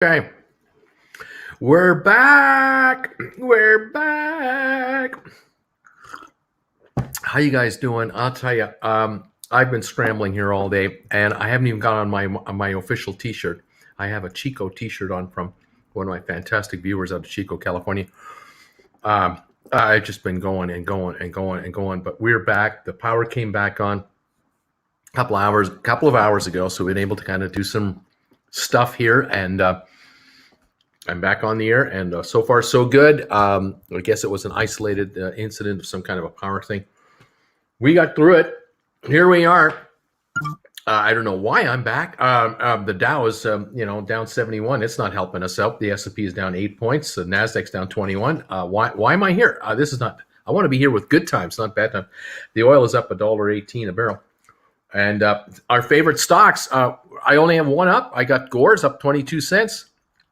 Okay, we're back. We're back. How you guys doing? I'll tell you. I've been scrambling here all day, and I haven't even got on my official T-shirt. I have a Chico T-shirt on from one of my fantastic viewers out of Chico, California. I've just been going and going and going and going, but we're back. The power came back on a couple of hours ago, so we've been able to kind of do some stuff here, and I'm back on the air, and so far so good. I guess it was an isolated incident of some kind of a power thing. We got through it. Here we are. I don't know why I'm back. The Dow is, down 71. It's not helping us out. The S&P is down 8 points. The Nasdaq's down 21. Why am I here? This is not. I want to be here with good times, not bad times. The oil is up $1.18 a barrel, and our favorite stocks. I only have one up. I got Gores up 22 cents.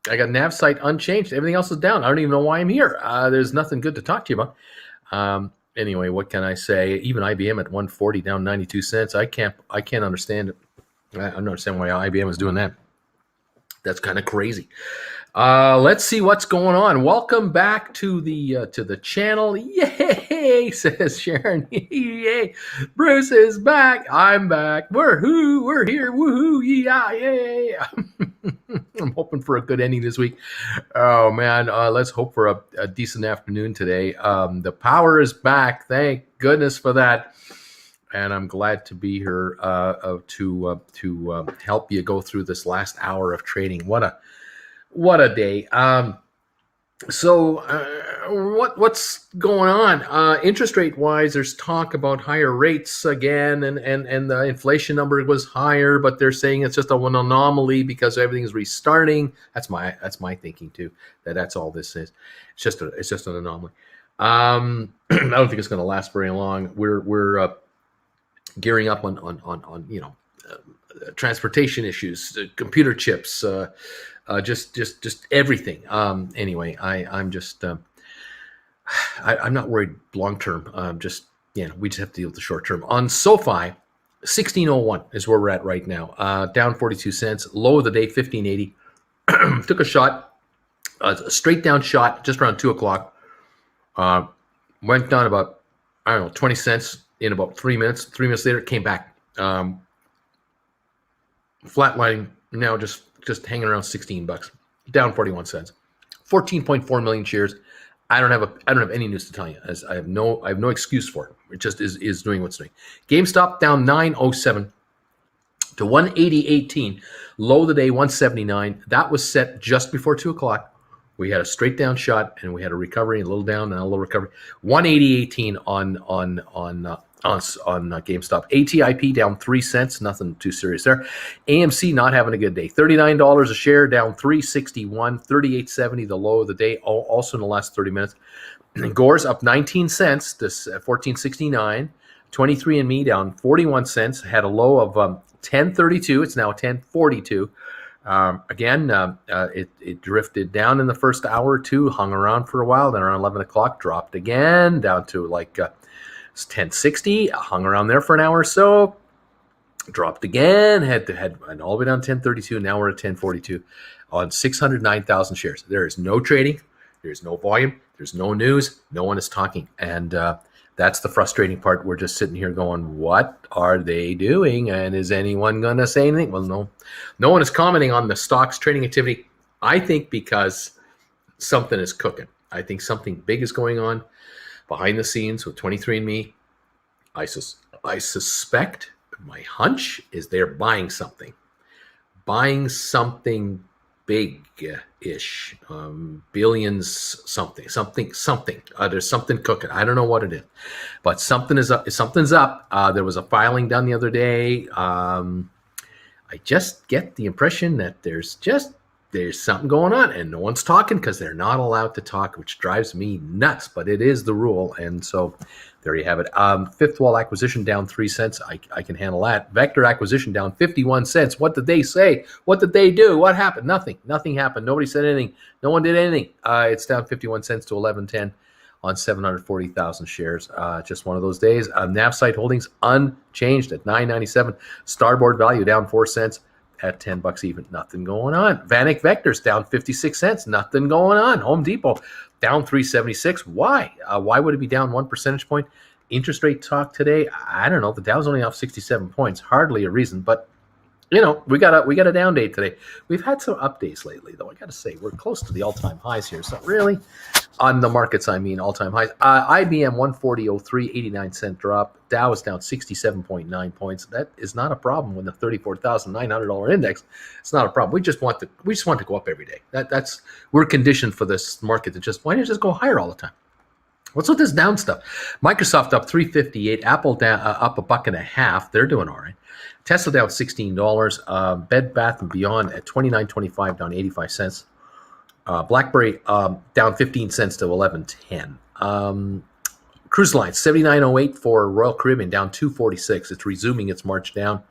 I got NavSite unchanged. Everything else is down. I don't even know why I'm here. There's nothing good to talk to you about. Anyway, what can I say? Even IBM at 140 down 92 cents. I can't understand it. I don't understand why IBM is doing that. That's kind of crazy. Let's see what's going on. Welcome back to the channel. Yay, says Sharon. Yay, Bruce is back. I'm back. We're here. Woohoo! Yeah, yay. I'm hoping for a good ending this week. Oh man, let's hope for a decent afternoon today. The power is back. Thank goodness for that. And I'm glad to be here to help you go through this last hour of trading. What a day. What's going on? Interest rate wise, there's talk about higher rates again, and the inflation number was higher, but they're saying it's just an anomaly because everything is restarting. That's my thinking too. That's all this is. It's just an anomaly. I don't think it's going to last very long. We're gearing up on transportation issues, computer chips, just everything. Anyway, I'm just I'm not worried long term. We just have to deal with the short term. On SOFI, 1601 is where we're at right now. Down 42 cents. Low of the day 1580. Took a shot, a straight down shot just around 2 o'clock. Went down about 20 cents in about 3 minutes. 3 minutes later, it came back. Flatlining now, just hanging around $16, down 41 cents. 14.4 million shares. I don't have any news to tell you, as I have no excuse for it. It just is doing what's doing. GameStop down 907 to 180.18. Low of the day 179. That was set just before 2 o'clock. We had a straight down shot, and we had a recovery, a little down, and a little recovery. 180.18 on GameStop. ATIP down 3 cents, nothing too serious there. AMC not having a good day. $39 a share, down 361, 38.70 the low of the day, also in the last 30 minutes. Gores up 19 cents to 14.69. 23andMe down 41 cents, had a low of 10.32. It's now 10.42. It drifted down in the first hour or two, hung around for a while, then around 11 o'clock, dropped again down to it's 1060, hung around there for an hour or so, dropped again, had all the way down 1032. Now we're at 1042 on 609,000 shares. There is no trading, there's no volume, there's no news, no one is talking, and that's the frustrating part. We're just sitting here going, what are they doing? And is anyone going to say anything? Well, no one is commenting on the stock's trading activity. I think because something is cooking. I think something big is going on behind the scenes with 23andMe. I suspect, my hunch is they're buying something big-ish, billions, something. There's something cooking. I don't know what it is, but something's up. There was a filing done the other day. I just get the impression that there's something going on, and no one's talking because they're not allowed to talk, which drives me nuts, but it is the rule. And so there you have it. Fifth Wall acquisition down 3 cents. I can handle that. Vector acquisition down 51 cents. What did they say? What did they do? What happened? Nothing happened. Nobody said anything. No one did anything. It's down 51 cents to 11.10 on 740,000 shares. Just one of those days. NavSite holdings unchanged at 9.97. Starboard value down 4 cents. at $10 even. Nothing going on. Vanek Vectors down 56 cents. Nothing going on. Home Depot down 376. Why? Why would it be down 1 percentage point? Interest rate talk today. I don't know. The Dow's only off 67 points. Hardly a reason, but you know, we got a down day today. We've had some up days lately, though. I got to say, we're close to the all-time highs here. So really, on the markets, I mean, all-time highs. IBM 140.03, 89-cent drop. Dow is down 67.9 points. That is not a problem when the $34,900 index. It's not a problem. We just want to go up every day. We're conditioned for this market to why don't you just go higher all the time? What's with this down stuff? Microsoft up 358. Apple down up $1.50. They're doing all right. Tesla down $16. Bed Bath and Beyond at $29.25, down 85 cents. BlackBerry down 15 cents to 11.10. Cruise Line 79.08 for Royal Caribbean, down 2.46. It's resuming its march down.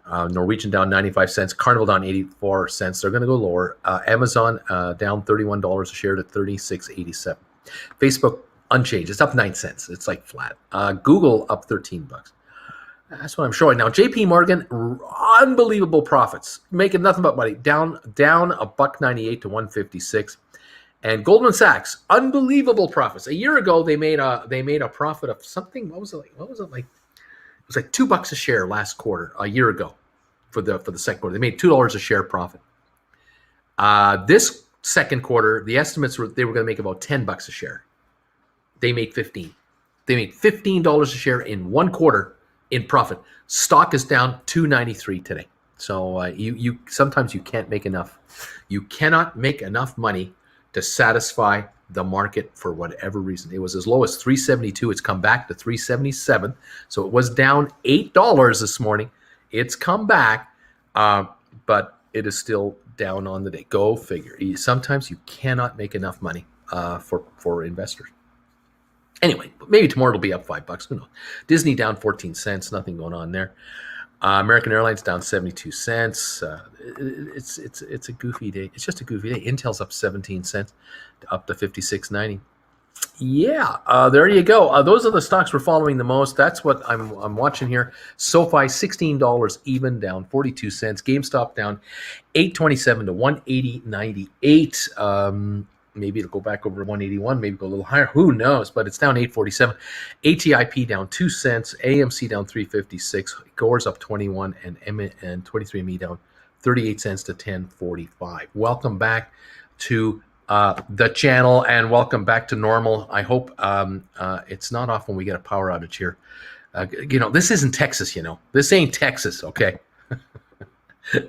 Norwegian down 95 cents. Carnival down 84 cents. They're going to go lower. Amazon down $31 a share to 36.87. Facebook unchanged. It's up 9 cents. It's like flat. Google up $13. That's what I'm showing now. JP Morgan, unbelievable profits, making nothing but money. Down $1.98 to 156. And Goldman Sachs, unbelievable profits. A year ago, they made a profit of something. What was it like? It was like $2 a share last quarter. A year ago, for the second quarter, they made $2 a share profit. This second quarter, the estimates were they were going to make about $10 a share. They made 15. They made $15 a share in one quarter in profit. Stock is down $2.93 today. So you sometimes you can't make enough. You cannot make enough money to satisfy the market for whatever reason. It was as low as $3.72. It's come back to $3.77. So it was down $8 this morning. It's come back, but it is still down on the day. Go figure. Sometimes you cannot make enough money for investors. Anyway, maybe tomorrow it'll be up $5. Who knows? Disney down 14 cents. Nothing going on there. American Airlines down 72 cents. It's a goofy day. It's just a goofy day. Intel's up 17 cents, up to 56.90. Yeah, there you go. Those are the stocks we're following the most. That's what I'm watching here. SoFi $16 even, down 42 cents. GameStop down 8.27 to 180.98. Maybe it'll go back over 181, maybe go a little higher. Who knows? But it's down 8.47. ATIP down 2 cents. AMC down 3.56. Gore's up 21, and 23andMe down 38 cents to 10.45. Welcome back to the channel, and welcome back to normal. I hope it's not often we get a power outage here. This isn't Texas. This ain't Texas. Okay.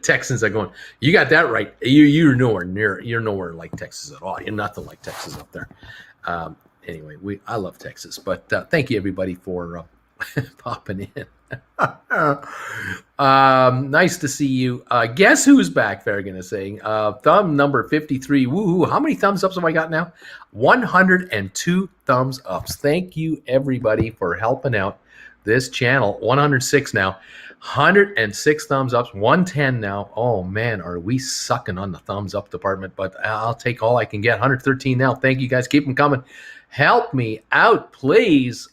Texans are going, you got that right. You're nowhere like Texas at all. You're nothing like Texas up there. Anyway, I love Texas, but thank you everybody for popping in. Nice to see you. Guess who's back? Farragon is saying, thumb number 53. Woohoo! How many thumbs ups have I got now? 102 thumbs ups. Thank you everybody for helping out this channel. 106 now. 106 thumbs ups, 110 now. Oh man, are we sucking on the thumbs up department? But I'll take all I can get. 113 now. Thank you guys. Keep them coming. Help me out, please.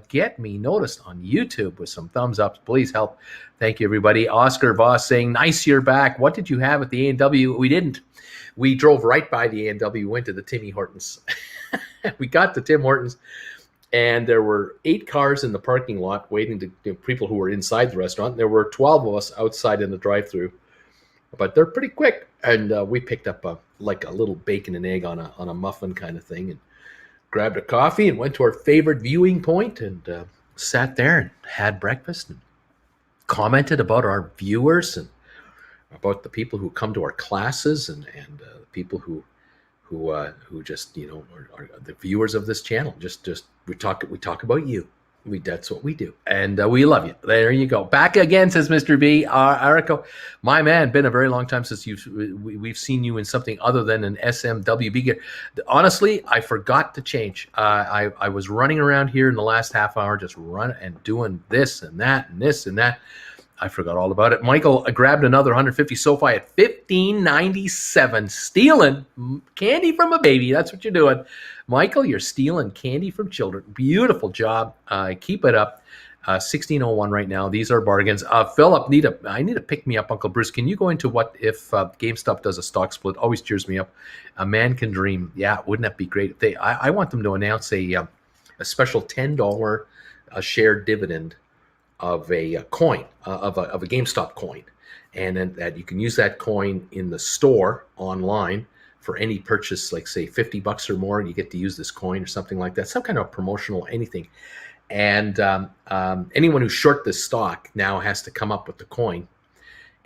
Get me noticed on YouTube with some thumbs ups. Please help. Thank you, everybody. Oscar Voss saying, nice you're back. What did you have at the A&W? We didn't. We drove right by the A&W, went to the Timmy Hortons. We got to Tim Hortons. And there were 8 cars in the parking lot waiting to people who were inside the restaurant. There were 12 of us outside in the drive-thru, but they're pretty quick. And we picked up a little bacon and egg on a muffin kind of thing, and grabbed a coffee and went to our favorite viewing point and sat there and had breakfast and commented about our viewers and about the people who come to our classes and people who just are the viewers of this channel. Just we talk about you. That's what we do, and we love you. There you go. Back again, says Mr. B. Arico, my man, been a very long time since we've seen you in something other than an SMWB gear. Honestly, I forgot to change. I was running around here in the last half hour, just running and doing this and that and this and that. I forgot all about it. Michael grabbed another 150 SoFi at $15.97. Stealing candy from a baby. That's what you're doing. Michael, you're stealing candy from children. Beautiful job. Keep it up. 1601 right now. These are bargains. Philip, I need to pick me up, Uncle Bruce. Can you go into what if GameStop does a stock split? Always cheers me up. A man can dream. Yeah, wouldn't that be great? I want them to announce a special $10 a share dividend of a coin, of a GameStop coin, and then that you can use that coin in the store online for any purchase, like say $50 or more, and you get to use this coin or something like that. Some kind of promotional anything. And anyone who short this stock now has to come up with the coin,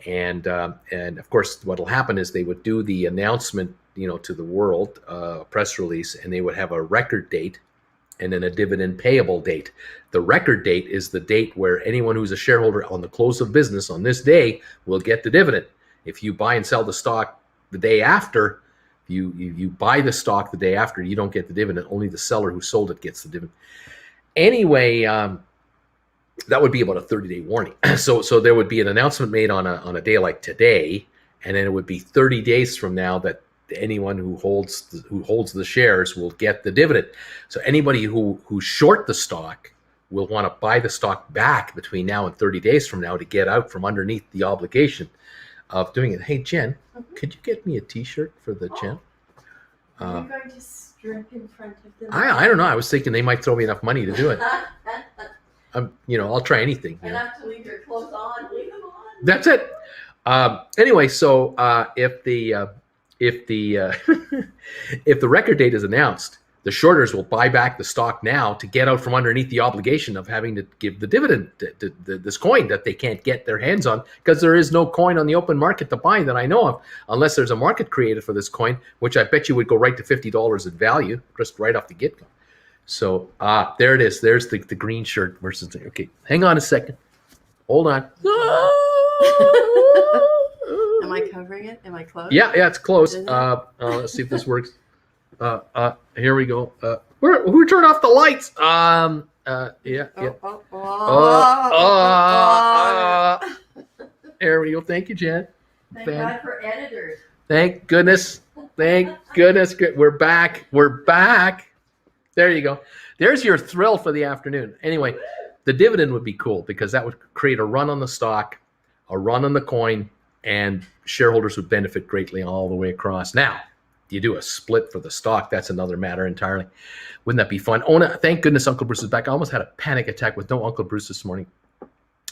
and of course, what will happen is they would do the announcement, to the world, press release, and they would have a record date, and then a dividend payable date. The record date is the date where anyone who's a shareholder on the close of business on this day will get the dividend. If you buy and sell the stock the day after, you buy the stock the day after, you don't get the dividend. Only the seller who sold it gets the dividend. Anyway, that would be about a 30-day warning. So there would be an announcement made on a day like today, and then it would be 30 days from now that anyone who holds the shares will get the dividend. So anybody who short the stock will want to buy the stock back between now and 30 days from now to get out from underneath the obligation of doing it. Hey, Jen, could you get me a T-shirt for the channel? Are you going to strip in front of them? I don't know. I was thinking they might throw me enough money to do it. I'll try anything. And have to leave your clothes on. Leave them on. That's it. Anyway, so if the if the record date is announced, the shorters will buy back the stock now to get out from underneath the obligation of having to give the dividend to this coin that they can't get their hands on, because there is no coin on the open market to buy that I know of, unless there's a market created for this coin, which I bet you would go right to $50 in value, just right off the get-go. So there it is. There's the green shirt versus the, okay, hang on a second. Hold on. Am I covering it? Am I close? Yeah, it's close. Let's see if this works. Here we go. Who turned off the lights? There we go. Thank you, Jen. Thank God for editors. Thank goodness. Thank goodness. We're back. There you go. There's your thrill for the afternoon. Anyway, the dividend would be cool because that would create a run on the stock, a run on the coin, and shareholders would benefit greatly all the way across. Now, you do a split for the stock, that's another matter entirely. Wouldn't that be fun? Ona, thank goodness Uncle Bruce is back. I almost had a panic attack with no Uncle Bruce this morning.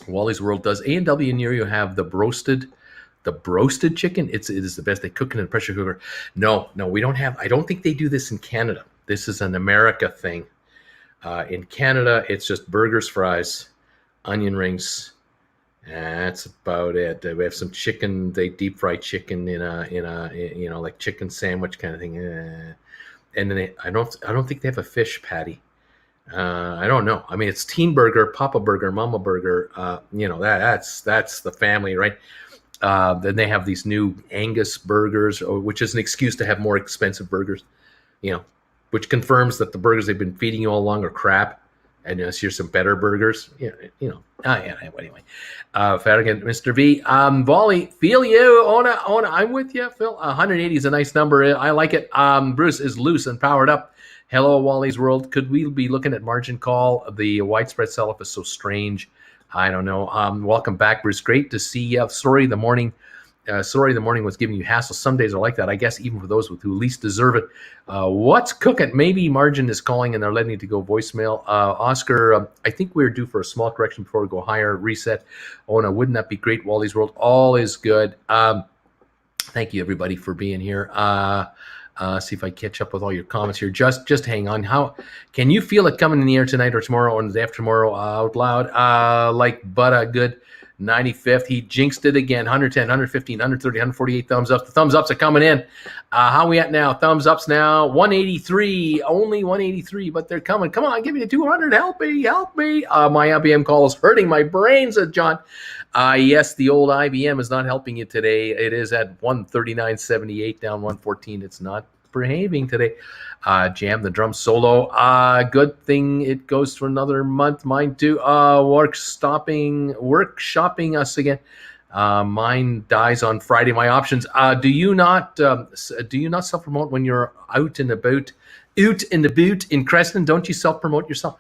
Wally's World does A&W near you have the broasted chicken? It is the best. They cook it in a pressure cooker. No, we don't have. I don't think they do this in Canada. This is an America thing. In Canada, it's just burgers, fries, onion rings. That's about it. We have some chicken. They deep fry chicken in a like chicken sandwich kind of thing. And then I don't think they have a fish patty. I don't know. I mean, it's Teen Burger, Papa Burger, Mama Burger. That's the family, right? Then they have these new Angus burgers, which is an excuse to have more expensive burgers. Which confirms that the burgers they've been feeding you all along are crap. And here's some better burgers. Anyway. Farragut, Mr. V. Volley, feel you. Ona, I'm with you, Phil. 180 is a nice number. I like it. Bruce is loose and powered up. Hello, Wally's World. Could we be looking at margin call? The widespread sell-off is so strange. I don't know. Welcome back, Bruce. Great to see you. Sorry the morning was giving you hassle. Some days are like that, I guess, even for those who least deserve it. What's cooking? Maybe margin is calling and they're letting it to go voicemail. Oscar, I think we're due for a small correction before we go higher. Reset. Ona, wouldn't that be great? Wally's World, all is good. Thank you, everybody, for being here. See if I catch up with all your comments here. Just hang on. How can you feel it coming in the air tonight or tomorrow or the day after tomorrow out loud? Good. 95th, he jinxed it again. 110, 115, 130, 148 thumbs up. The thumbs ups are coming in. How are we at now? Thumbs ups now. 183, only 183, but they're coming. Come on, give me a 200. Help me. My IBM call is hurting my brain, said John. Yes, the old IBM is not helping you today. It is at 139.78, down 114. It's not behaving today. Jam the drum solo. Good thing it goes for another month. Mine too. Workshopping us again. Mine dies on Friday. My options. Do you not self-promote when you're out and about in Creston? Don't you self-promote yourself?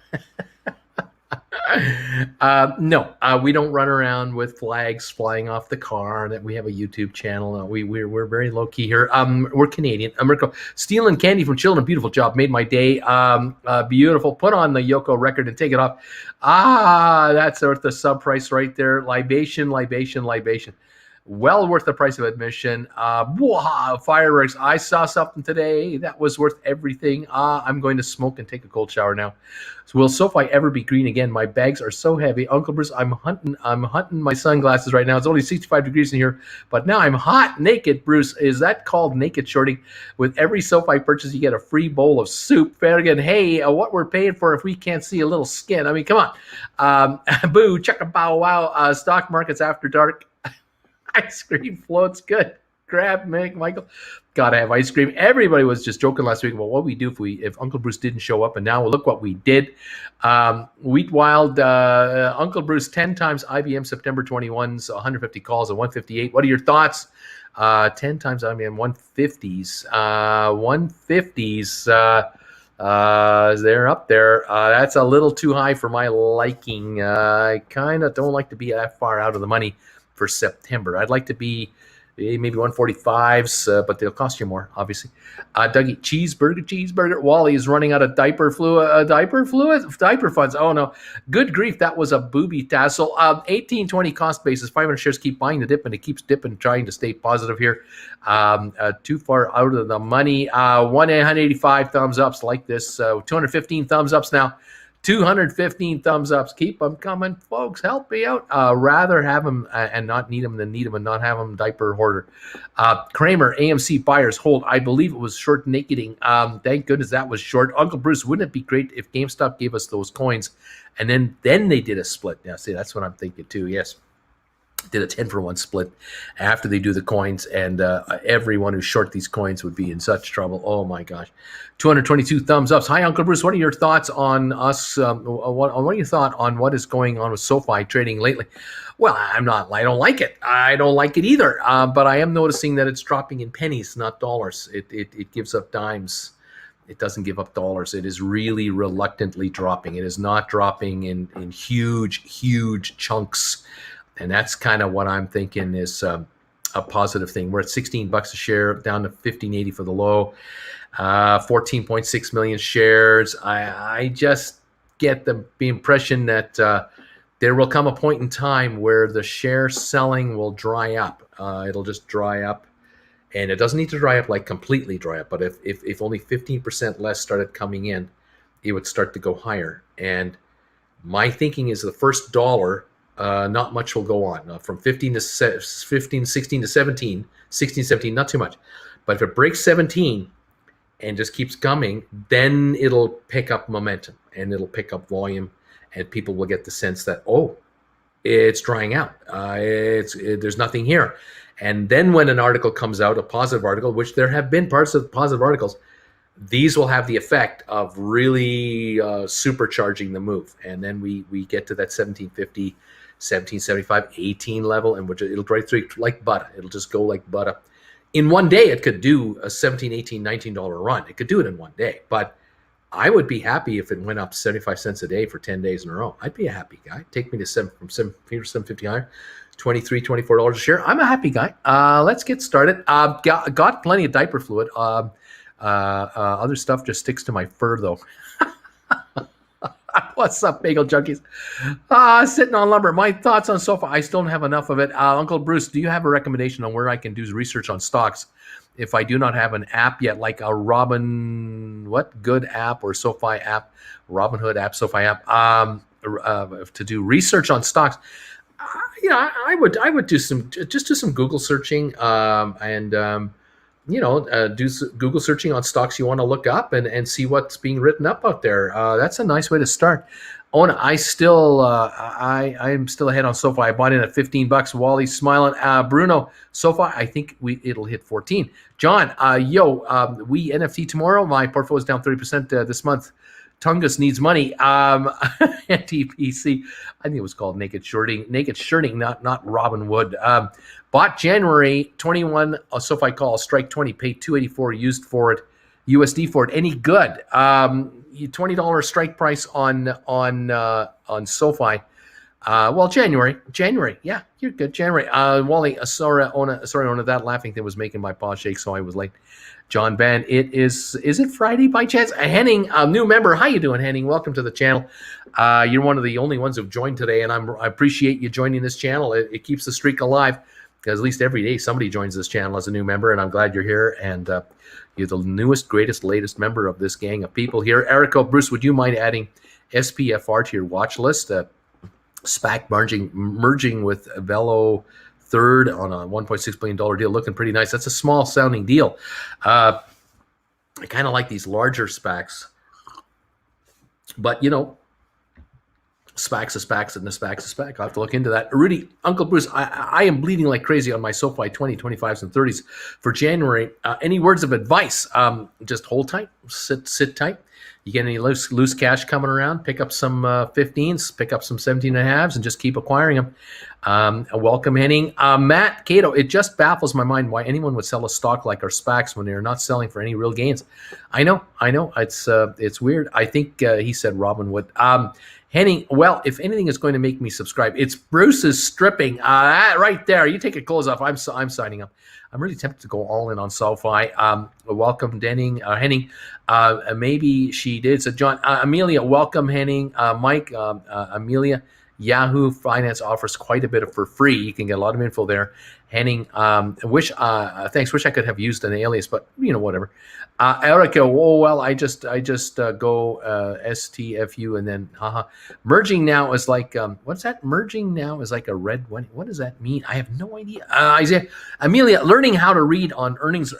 No, we don't run around with flags flying off the car. That we have a YouTube channel. No, we're very low key here. We're Canadian. America stealing candy from Chillin. Beautiful job, made my day. Beautiful. Put on the Yoko record and take it off. That's worth the sub price right there. Libation, libation, libation. Well worth the price of admission. Wow, fireworks. I saw something today that was worth everything. I'm going to smoke and take a cold shower now. So will SoFi ever be green again? My bags are so heavy. Uncle Bruce, I'm hunting my sunglasses right now. It's only 65 degrees in here, but now I'm hot naked, Bruce. Is that called naked shorting? With every SoFi purchase, you get a free bowl of soup. Again, hey, what we're paying for if we can't see a little skin? I mean, come on. Boo, chugga bow wow. Stock markets after dark. Ice cream floats good. Grab Michael. Gotta have ice cream. Everybody was just joking last week about what we do if Uncle Bruce didn't show up, and now look what we did. Wheat Wild, Uncle Bruce 10 times IBM September 21's 150 calls at 158. What are your thoughts? 10 times IBM 150s. 150s. They're up there. That's a little too high for my liking. I kind of don't like to be that far out of the money for September. I'd like to be maybe 145s, but they'll cost you more, obviously. Dougie, cheeseburger. Wally is running out of diaper funds. Oh no, good grief, that was a booby tassel. 1820 cost basis, 500 shares. Keep buying the dip, and it keeps dipping, trying to stay positive here. Too far out of the money. 185 thumbs ups like this. 215 thumbs ups now. 215 thumbs ups. Keep them coming, folks. Help me out. Rather have them and not need them than need them and not have them diaper hoarder. Kramer, AMC buyers hold. I believe it was short nakeding. Thank goodness that was short. Uncle Bruce, wouldn't it be great if GameStop gave us those coins and then they did a split? Now, see, that's what I'm thinking too. Yes. Did a 10-for-1 split after they do the coins, and everyone who short these coins would be in such trouble. Oh my gosh. 222 thumbs ups. Hi, Uncle Bruce. What are your thoughts on us? What are your thoughts on what is going on with SoFi trading lately? Well, I don't like it. I don't like it either. But I am noticing that it's dropping in pennies, not dollars. It gives up dimes. It doesn't give up dollars. It is really reluctantly dropping. It is not dropping in huge chunks. And that's kind of what I'm thinking is a positive thing. We're at $16 a share, down to $15.80 for the low. 14.6 million shares. I just get the impression that there will come a point in time where the share selling will dry up. It'll just dry up. And it doesn't need to dry up like completely dry up. But if only 15% less started coming in, it would start to go higher. And my thinking is the first dollar, not much will go on. From 16 to 17, 16, 17, not too much. But if it breaks 17 and just keeps coming, then it'll pick up momentum and it'll pick up volume, and people will get the sense that, oh, it's drying out. There's nothing here. And then when an article comes out, a positive article, which there have been parts of positive articles, these will have the effect of really supercharging the move. And then we get to that 1750, 1775, 18 level, and which it'll break through like butter. It'll just go like butter. In one day, it could do a $17, $18, $19 run. It could do it in one day. But I would be happy if it went up 75 cents a day for 10 days in a row. I'd be a happy guy. Take me to from 750 higher, $23, $24 a share. I'm a happy guy. Let's get started. Got plenty of diaper fluid. Other stuff just sticks to my fur, though. What's up, bagel junkies? Sitting on lumber. My thoughts on SoFi. I still don't have enough of it. Uncle Bruce, do you have a recommendation on where I can do research on stocks if I do not have an app yet, like a Good app or SoFi app, Robinhood app, SoFi app, to do research on stocks? I would do some Google searching do Google searching on stocks you want to look up and see what's being written up out there. That's a nice way to start. Ona, I'm still ahead on SoFi. I bought in at $15. Wally's smiling. Bruno, SoFi, I think it'll hit 14. John, we NFT tomorrow. My portfolio is down 30% this month. Tungus needs money. NTPC, I think it was called naked shorting, not Robin Wood. Bought January 21, a SoFi call, strike 20, paid $284 used for it, USD for it. Any good? $20 strike price on SoFi. Well, January, yeah, you're good. January. Wally, sorry, Ona, that laughing thing was making my paw shake, so I was late. John Van, is it Friday by chance? Henning, a new member. How you doing, Henning? Welcome to the channel. You're one of the only ones who've joined today, and I appreciate you joining this channel. It keeps the streak alive, because at least every day somebody joins this channel as a new member, and I'm glad you're here. And you're the newest, greatest, latest member of this gang of people here. Erica, Bruce, would you mind adding SPFR to your watch list? SPAC merging with Velo third on a $1.6 billion deal, looking pretty nice. That's a small sounding deal. I kind of like these larger SPACs, but SPAC's a SPAC and the SPAC's a SPAC. I'll have to look into that. Rudy, Uncle Bruce, I am bleeding like crazy on my SoFi 20, 25s, and 30s for January. Any words of advice? Just hold tight, sit tight. You get any loose cash coming around, pick up some 15s, pick up some 17.5s, and just keep acquiring them. Welcome, Henning. Matt Cato, it just baffles my mind why anyone would sell a stock like our SPACs when they're not selling for any real gains. I know. It's weird. I think he said Robin Wood. Henning, well, if anything is going to make me subscribe, it's Bruce's stripping. Right there. You take your clothes off. I'm signing up. I'm really tempted to go all in on SoFi. Welcome, Henning. Maybe she did. So, John, Amelia, welcome, Henning. Mike, Amelia, Yahoo Finance offers quite a bit for free. You can get a lot of info there. Henning, thanks. Wish I could have used an alias, but whatever. Erica, I just go STFU and then haha. Merging now is like what's that? Merging now is like a red one. What does that mean? I have no idea. Isaiah, Amelia, learning how to read on earnings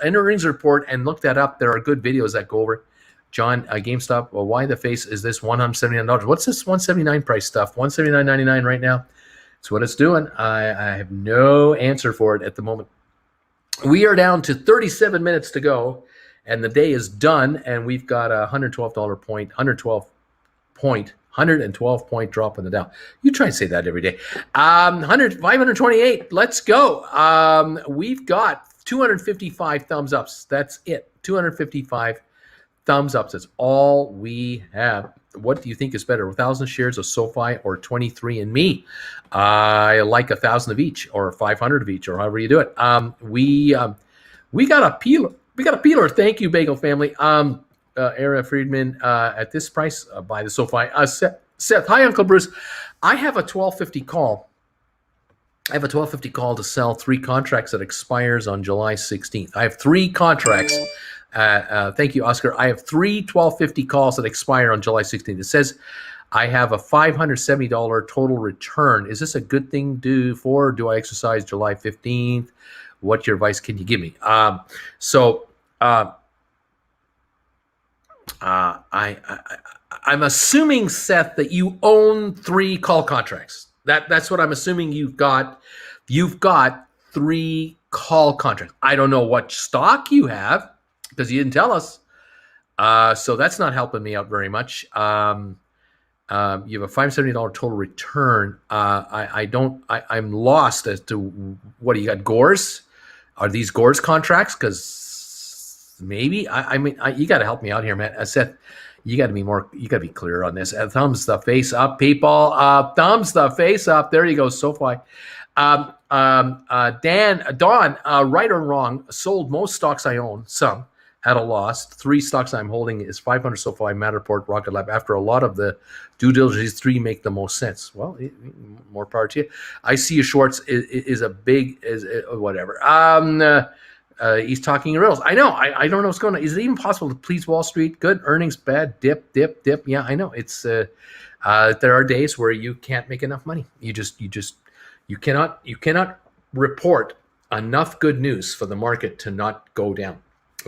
report and look that up. There are good videos that go over it. John, GameStop. Well, why the face is this $179? What's this 179 price stuff? $179.99 right now. It's what it's doing. I have no answer for it at the moment. We are down to 37 minutes to go, and the day is done, and we've got a $112 point drop in the Dow. You try and say that every day. 528. Let's go. We've got 255 thumbs ups. That's it. 255 thumbs ups. That's all we have. What do you think is better, 1,000 shares of SoFi or 23andMe? I like 1,000 of each, or 500 of each, or however you do it. We got a peeler. We got a peeler. Thank you, Bagel Family. Era Friedman, at this price, buy the SoFi. Seth, hi, Uncle Bruce. I have a 1250 call. I have a 1250 call to sell 3 contracts that expires on July 16th. I have 3 contracts. Thank you, Oscar. I have 3 1250 calls that expire on July 16th. It says I have a $570 total return. Is this a good thing do I exercise July 15th? What your advice can you give me? I'm assuming, Seth, that you own 3 call contracts. That's what I'm assuming you've got. You've got 3 call contracts. I don't know what stock you have, because you didn't tell us. So that's not helping me out very much. You have a $570 total return. I'm lost as to what do you got? Gores? Are these Gores contracts? Because maybe you got to help me out here, man. Seth, you got to be clear on this. Thumbs the face up, people. Thumbs the face up. There you go, SoFi. Don, right or wrong, sold most stocks I own, some at a loss. 3 stocks I'm holding is 500 SoFi, Matterport, Rocket Lab. After a lot of the due diligence, 3 make the most sense. Well, more power to you. I see you shorts is a big, whatever. He's talking in riddles. I know. I don't know what's going on. Is it even possible to please Wall Street? Good earnings, bad dip. Yeah, I know. It's there are days where you can't make enough money. You cannot report enough good news for the market to not go down.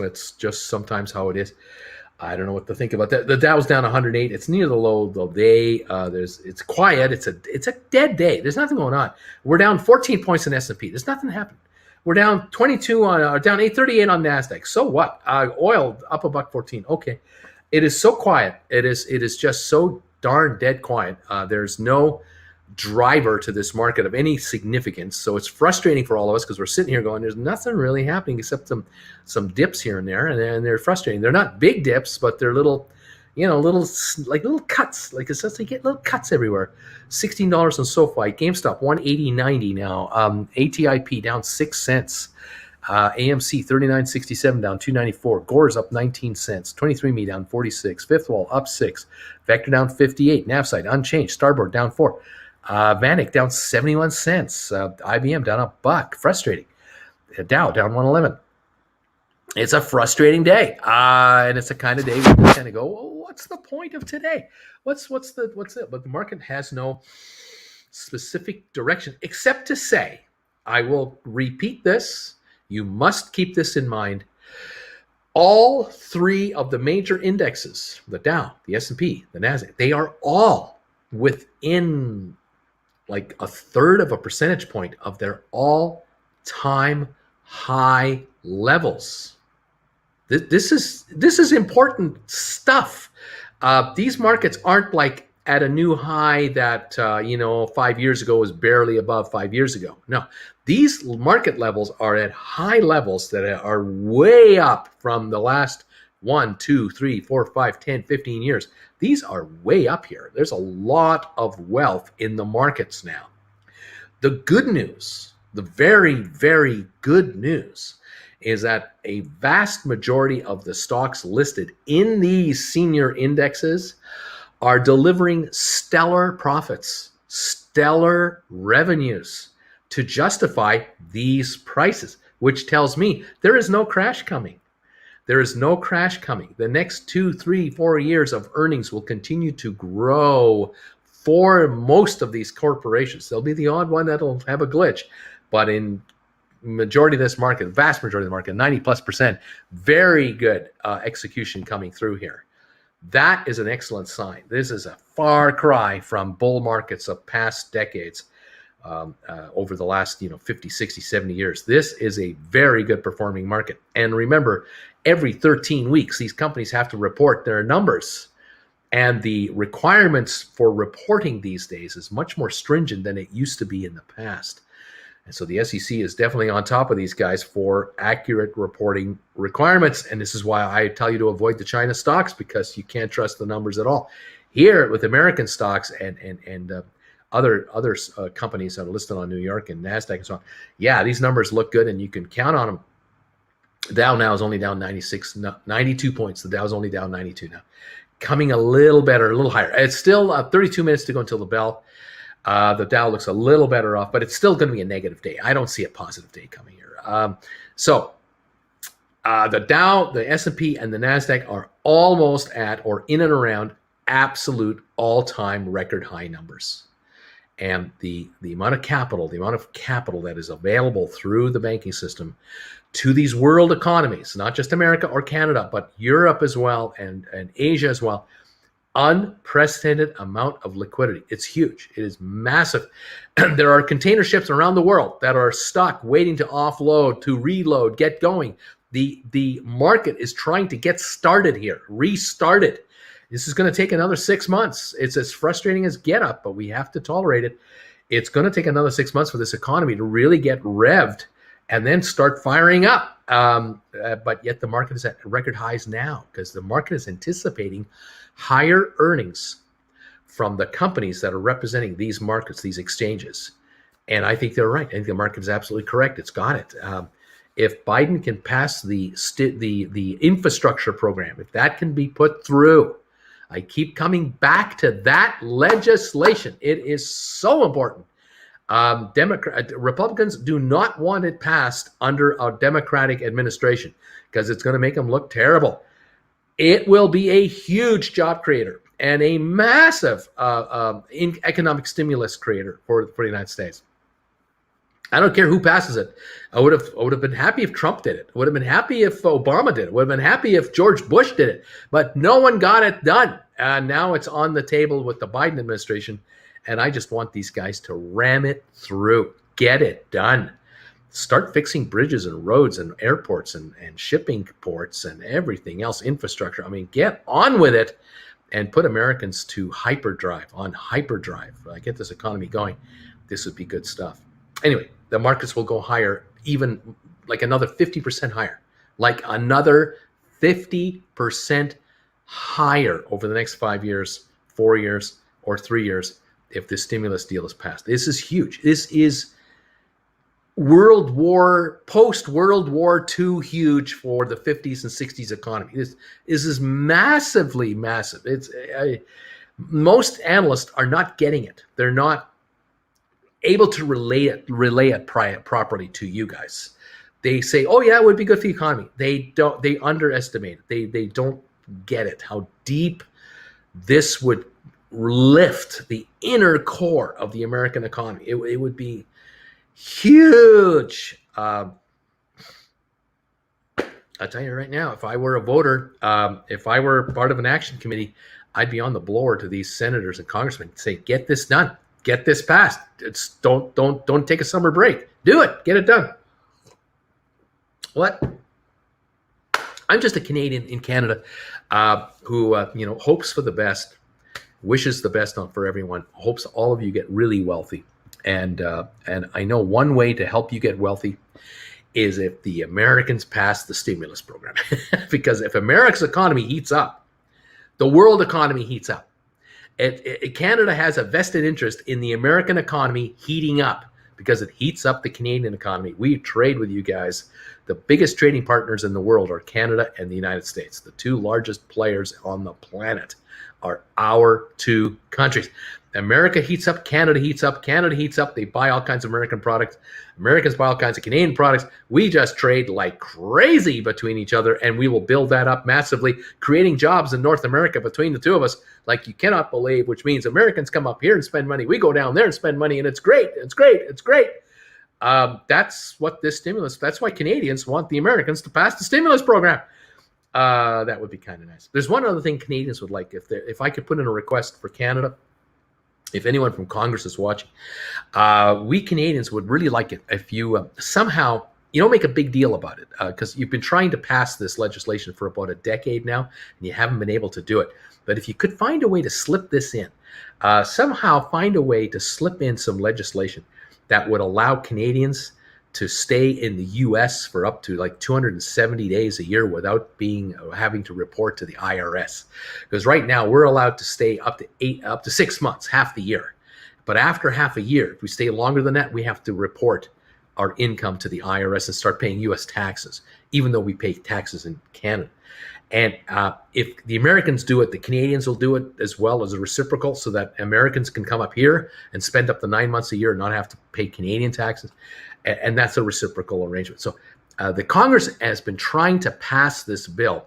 It's just sometimes how it is. I don't know what to think about that. The Dow's down 108. It's near the low of the day. It's quiet. It's a dead day. There's nothing going on. We're down 14 points in S&P. There's nothing happening. We're down 22 down 838 on Nasdaq. So what? Oil up $1.14. Okay, it is so quiet. It is just so darn dead quiet. There's no driver to this market of any significance. So it's frustrating for all of us because we're sitting here going, there's nothing really happening except some dips here and there, and they're frustrating. They're not big dips, but they're little, little cuts. Like it says, they get little cuts everywhere. $16 on SoFi, GameStop 180.90 now. ATIP down 6 cents. AMC 39.67 down 294. Gore's up 19 cents. 23andMe down 46. Fifth Wall up 6. Vector down 58. Navside unchanged. Starboard down 4. Vanik down 71 cents. IBM down $1. Frustrating. Dow down 111. It's a frustrating day, and it's a kind of day where you kind of go, well, what's the point of today? What's it? But the market has no specific direction, except to say, I will repeat this. You must keep this in mind. All three of the major indexes, the Dow, the S&P, the Nasdaq, they are all within like a third of a percentage point of their all-time high levels. This is important stuff. These markets aren't like at a new high that 5 years ago was barely above 5 years ago. No, these market levels are at high levels that are way up from the last 1, 2, 3, 4, 5, 10, 15 years. These are way up here. There's a lot of wealth in the markets now. The good news, the very, very good news, is that a vast majority of the stocks listed in these senior indexes are delivering stellar profits, stellar revenues to justify these prices, which tells me there is no crash coming. There is no crash coming. The next 2, 3, 4 years of earnings will continue to grow for most of these corporations. There'll be the odd one that'll have a glitch, but in majority of this market, vast majority of the market, 90+%, very good execution coming through here. That is an excellent sign. This is a far cry from bull markets of past decades over the last 50, 60, 70 years. This is a very good performing market. And remember, every 13 weeks, these companies have to report their numbers. And the requirements for reporting these days is much more stringent than it used to be in the past. And so the SEC is definitely on top of these guys for accurate reporting requirements. And this is why I tell you to avoid the China stocks, because you can't trust the numbers at all. Here with American stocks and other companies that are listed on New York and NASDAQ and so on, yeah, these numbers look good and you can count on them. The Dow now is only down 92 points. The Dow is only down 92 now. Coming a little better, a little higher. It's still 32 minutes to go until the bell. The Dow looks a little better off, but it's still going to be a negative day. I don't see a positive day coming here. The Dow, the S&P, and the NASDAQ are almost at or in and around absolute all-time record high numbers. And the amount of capital that is available through the banking system to these world economies, not just America or Canada, but Europe as well and Asia as well, unprecedented amount of liquidity. It's huge. It is massive. There are container ships around the world that are stuck waiting to offload, to reload, get going. The market is trying to get started here, restarted. This is going to take another 6 months. It's as frustrating as get up, but we have to tolerate it. It's going to take another 6 months for this economy to really get revved and then start firing up. But yet the market is at record highs now because the market is anticipating higher earnings from the companies that are representing these markets, these exchanges. And I think they're right. I think the market is absolutely correct. It's got it. If Biden can pass the infrastructure program, if that can be put through, I keep coming back to that legislation. It is so important. Republicans do not want it passed under a Democratic administration because it's going to make them look terrible. It will be a huge job creator and a massive economic stimulus creator for the United States. I don't care who passes it. I would have been happy if Trump did it. I would have been happy if Obama did it. I would have been happy if George Bush did it. But no one got it done. And now it's on the table with the Biden administration. And I just want these guys to ram it through. Get it done. Start fixing bridges and roads and airports and shipping ports and everything else, infrastructure. I mean, get on with it and put Americans to hyperdrive, get this economy going. This would be good stuff. Anyway, the markets will go higher, even like another 50% higher, like another 50% higher over the next 5 years, 4 years, or 3 years if this stimulus deal is passed. This is huge. This is post World War II huge for the 50s and 60s economy. This is massively massive. Most analysts are not getting it. They're not able to relay it properly to you guys. They say, "Oh yeah, it would be good for the economy." They don't. They underestimate it. They don't get it. How deep this would lift the inner core of the American economy. It would be huge. I'll tell you right now, if I were a voter, if I were part of an action committee, I'd be on the blower to these senators and congressmen and say, "Get this done. Get this passed. Don't take a summer break. Do it. Get it done." What? I'm just a Canadian in Canada who hopes for the best, wishes the best for everyone, hopes all of you get really wealthy. And I know one way to help you get wealthy is if the Americans pass the stimulus program. Because if America's economy heats up, the world economy heats up. Canada has a vested interest in the American economy heating up because it heats up the Canadian economy. We trade with you guys. The biggest trading partners in the world are Canada and the United States. The two largest players on the planet are our two countries. America heats up, Canada heats up, Canada heats up. They buy all kinds of American products. Americans buy all kinds of Canadian products. We just trade like crazy between each other, and we will build that up massively, creating jobs in North America between the two of us like you cannot believe, which means Americans come up here and spend money. We go down there and spend money, and it's great. It's great. It's great. That's what this stimulus, that's why Canadians want the Americans to pass the stimulus program. That would be kind of nice. There's one other thing Canadians would like. If I could put in a request for Canada, if anyone from Congress is watching, we Canadians would really like it if you somehow, you don't make a big deal about it, because you've been trying to pass this legislation for about a decade now, and you haven't been able to do it. But if you could find a way to slip this in, somehow find a way to slip in some legislation that would allow Canadians to stay in the U.S. for up to like 270 days a year without having to report to the IRS. Because right now we're allowed to stay up to 6 months, half the year. But after half a year, if we stay longer than that, we have to report our income to the IRS and start paying U.S. taxes, even though we pay taxes in Canada. And if the Americans do it, the Canadians will do it as well as a reciprocal, so that Americans can come up here and spend up to 9 months a year and not have to pay Canadian taxes. And that's a reciprocal arrangement. So the Congress has been trying to pass this bill,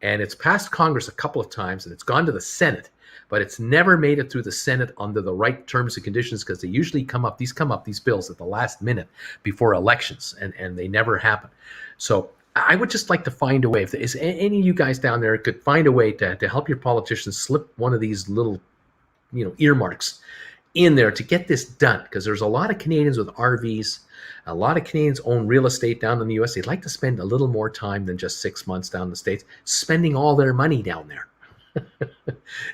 and it's passed Congress a couple of times, and it's gone to the Senate, but it's never made it through the Senate under the right terms and conditions, because they usually come up these bills at the last minute before elections, and they never happen. So I would just like to find a way, if there's any of you guys down there could find a way to help your politicians slip one of these little, earmarks in there to get this done, because there's a lot of Canadians with RVs. A lot of Canadians own real estate down in the U.S. They'd like to spend a little more time than just 6 months down in the States, spending all their money down there.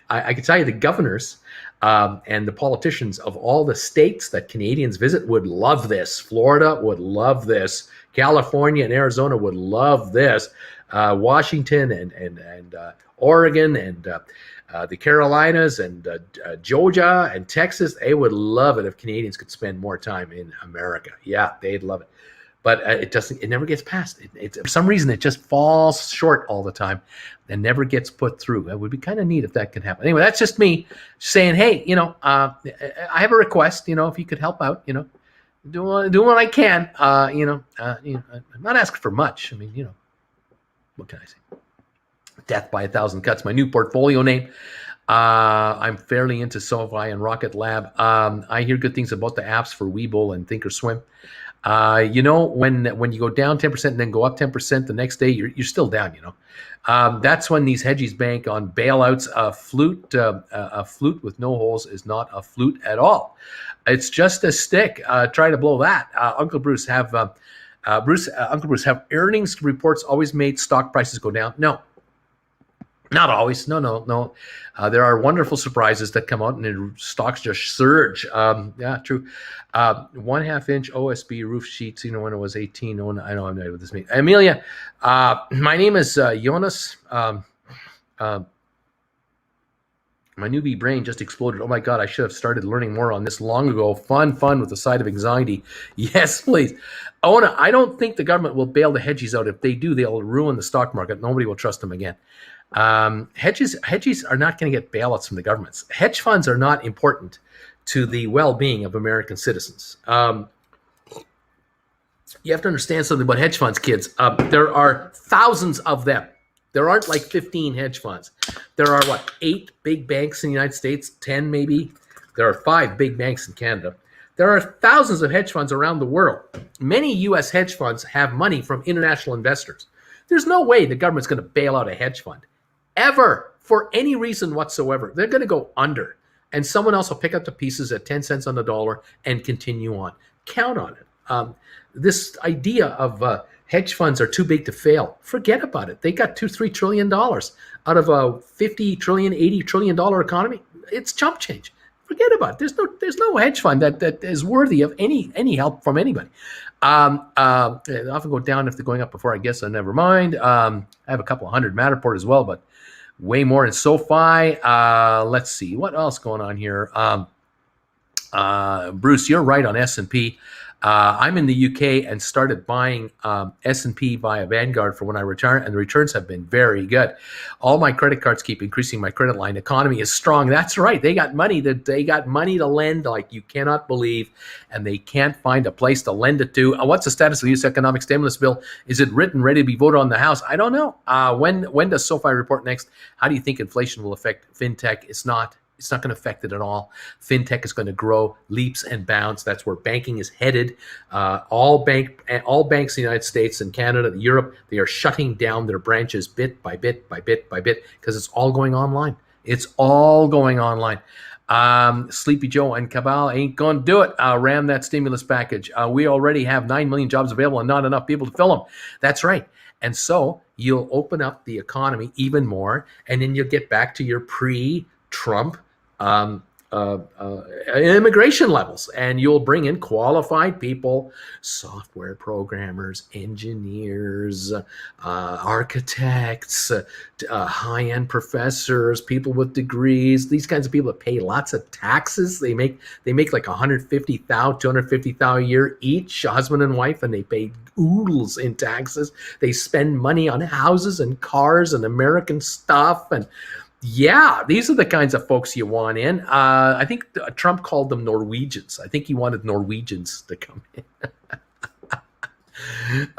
I can tell you the governors and the politicians of all the states that Canadians visit would love this. Florida would love this. California and Arizona would love this. Washington and Oregon and the Carolinas and Georgia and Texas, they would love it if Canadians could spend more time in America. Yeah, they'd love it. But it never gets passed. For some reason, it just falls short all the time and never gets put through. It would be kind of neat if that could happen. Anyway, that's just me saying, hey, I have a request, if you could help out, do what I can. I'm not asking for much. I mean, what can I say? Death by 1,000 Cuts, my new portfolio name. I'm fairly into SOFI and Rocket Lab. I hear good things about the apps for Webull and Thinkorswim. When you go down 10% and then go up 10% the next day, you're still down. That's when these hedges bank on bailouts. A flute with no holes is not a flute at all. It's just a stick. Try to blow that. Uncle Bruce have earnings reports always made stock prices go down? No. Not always. No. There are wonderful surprises that come out and the stocks just surge. Yeah, true. 1/2 inch OSB roof sheets, when it was 18. I know I'm not what this means. Amelia, my name is Jonas. My newbie brain just exploded. Oh my God, I should have started learning more on this long ago. Fun with a side of anxiety. Yes, please. Ona, I don't think the government will bail the hedgies out. If they do, they'll ruin the stock market. Nobody will trust them again. Hedges are not going to get bailouts from the governments. Hedge funds are not important to the well-being of American citizens. You have to understand something about hedge funds, kids. There are thousands of them. There aren't like 15 hedge funds. There are, 8 big banks in the United States, 10 maybe. There are 5 big banks in Canada. There are thousands of hedge funds around the world. Many U.S. hedge funds have money from international investors. There's no way the government's going to bail out a hedge fund, ever, for any reason whatsoever. They're going to go under, and someone else will pick up the pieces at 10 cents on the dollar and continue on. Count on it. This idea of hedge funds are too big to fail. Forget about it. They got $2-3 trillion out of a $50 trillion, $80 trillion economy. It's chump change. Forget about it. There's no hedge fund that is worthy of any help from anybody. They often go down if they're going up before. I guess never mind. I have a couple of hundred Matterport as well, but way more in SoFi. Let's see what else going on here. Bruce, you're right on S&P. I'm in the UK and started buying S&P via Vanguard for when I retire, and the returns have been very good. All my credit cards keep increasing my credit line. Economy is strong. That's right. They got money to lend like you cannot believe, and they can't find a place to lend it to. What's the status of the U.S. economic stimulus bill? Is it written, ready to be voted on in the House? I don't know. When does SoFi report next? How do you think inflation will affect fintech? It's not going to affect it at all. Fintech is going to grow leaps and bounds. That's where banking is headed. All banks in the United States and Canada, Europe, they are shutting down their branches bit by bit because it's all going online. It's all going online. Sleepy Joe and Cabal ain't going to do it. Ram that stimulus package. We already have 9 million jobs available and not enough people to fill them. That's right. And so you'll open up the economy even more, and then you'll get back to your pre-Trump immigration levels, and you'll bring in qualified people, software programmers, engineers, architects, high-end professors, people with degrees. These kinds of people that pay lots of taxes. They make like $150,000, $250,000 a year each, husband and wife, and they pay oodles in taxes. They spend money on houses and cars and American stuff, and yeah, these are the kinds of folks you want in. I think Trump called them Norwegians. I think he wanted Norwegians to come in.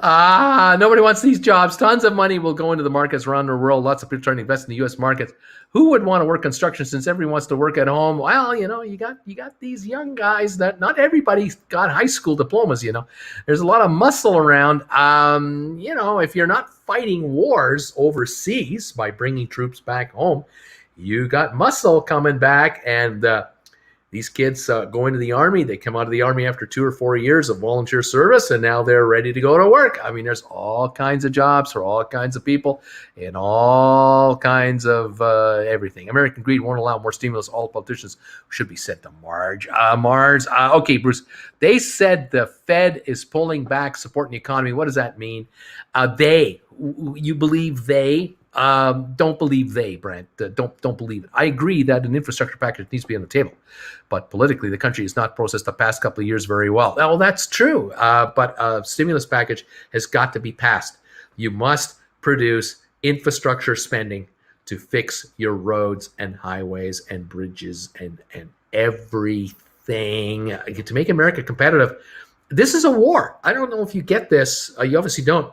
Nobody wants these jobs. Tons of money will go into the markets around the world. Lots of people trying to invest in the U.S. markets. Who would want to work construction since everyone wants to work at home? Well, you got these young guys that not everybody's got high school diplomas. There's a lot of muscle around. If you're not fighting wars overseas by bringing troops back home, you got muscle coming back, and these kids go into the Army. They come out of the Army after 2 or 4 years of volunteer service, and now they're ready to go to work. I mean, there's all kinds of jobs for all kinds of people in all kinds of everything. American greed won't allow more stimulus. All politicians should be sent to Mars. Okay, Bruce. They said the Fed is pulling back, supporting the economy. What does that mean? You believe they? Don't believe they, Brent. Don't believe it. I agree that an infrastructure package needs to be on the table, but politically, the country has not processed the past couple of years very well. Well, that's true, but a stimulus package has got to be passed. You must produce infrastructure spending to fix your roads and highways and bridges and everything to make America competitive. This is a war. I don't know if you get this. You obviously don't.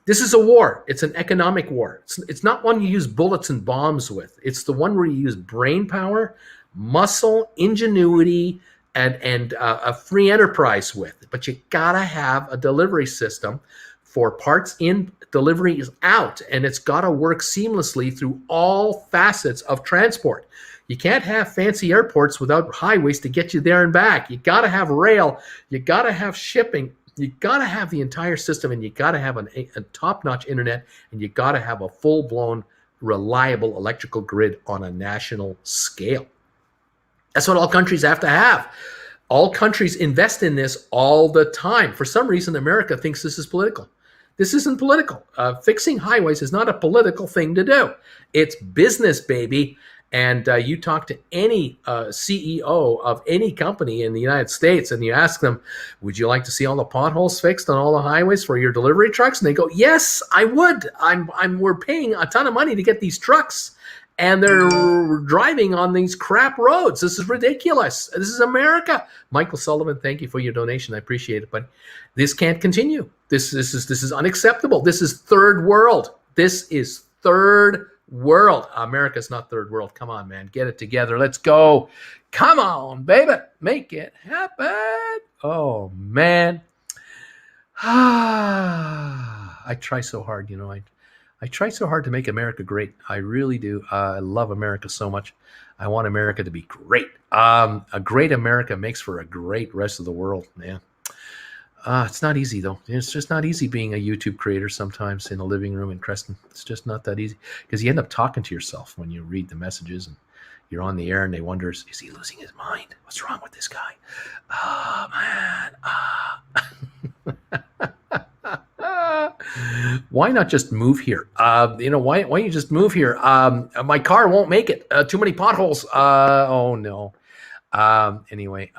This is a war. It's an economic war. It's not one you use bullets and bombs with. It's the one where you use brain power, muscle, ingenuity, and a free enterprise with. But you gotta have a delivery system for parts in, delivery is out, and it's gotta work seamlessly through all facets of transport. You can't have fancy airports without highways to get you there and back. You gotta have rail. You gotta have shipping. You got to have the entire system, and you got to have a top-notch internet, and you got to have a full-blown, reliable electrical grid on a national scale. That's what all countries have to have. All countries invest in this all the time. For some reason, America thinks this is political. This isn't political. Fixing highways is not a political thing to do. It's business, baby. And you talk to any CEO of any company in the United States and you ask them, would you like to see all the potholes fixed on all the highways for your delivery trucks? And they go, yes, I would. We're paying a ton of money to get these trucks and they're driving on these crap roads. This is ridiculous. This is America. Michael Sullivan, thank you for your donation. I appreciate it. But this can't continue. This is unacceptable. This is third world. This is third world. America's not third world. Come on, man. Get it together. Let's go. Come on, baby. Make it happen. Oh, man. I try so hard, you know. I try so hard to make America great. I really do. I love America so much. I want America to be great. A great America makes for a great rest of the world, man. It's not easy, though. It's just not easy being a YouTube creator sometimes in a living room in Creston. It's just not that easy because you end up talking to yourself when you read the messages and you're on the air and they wonder, is he losing his mind? What's wrong with this guy? Oh, man. Why not just move here? Why don't you just move here? My car won't make it. Too many potholes. Oh, no. Anyway.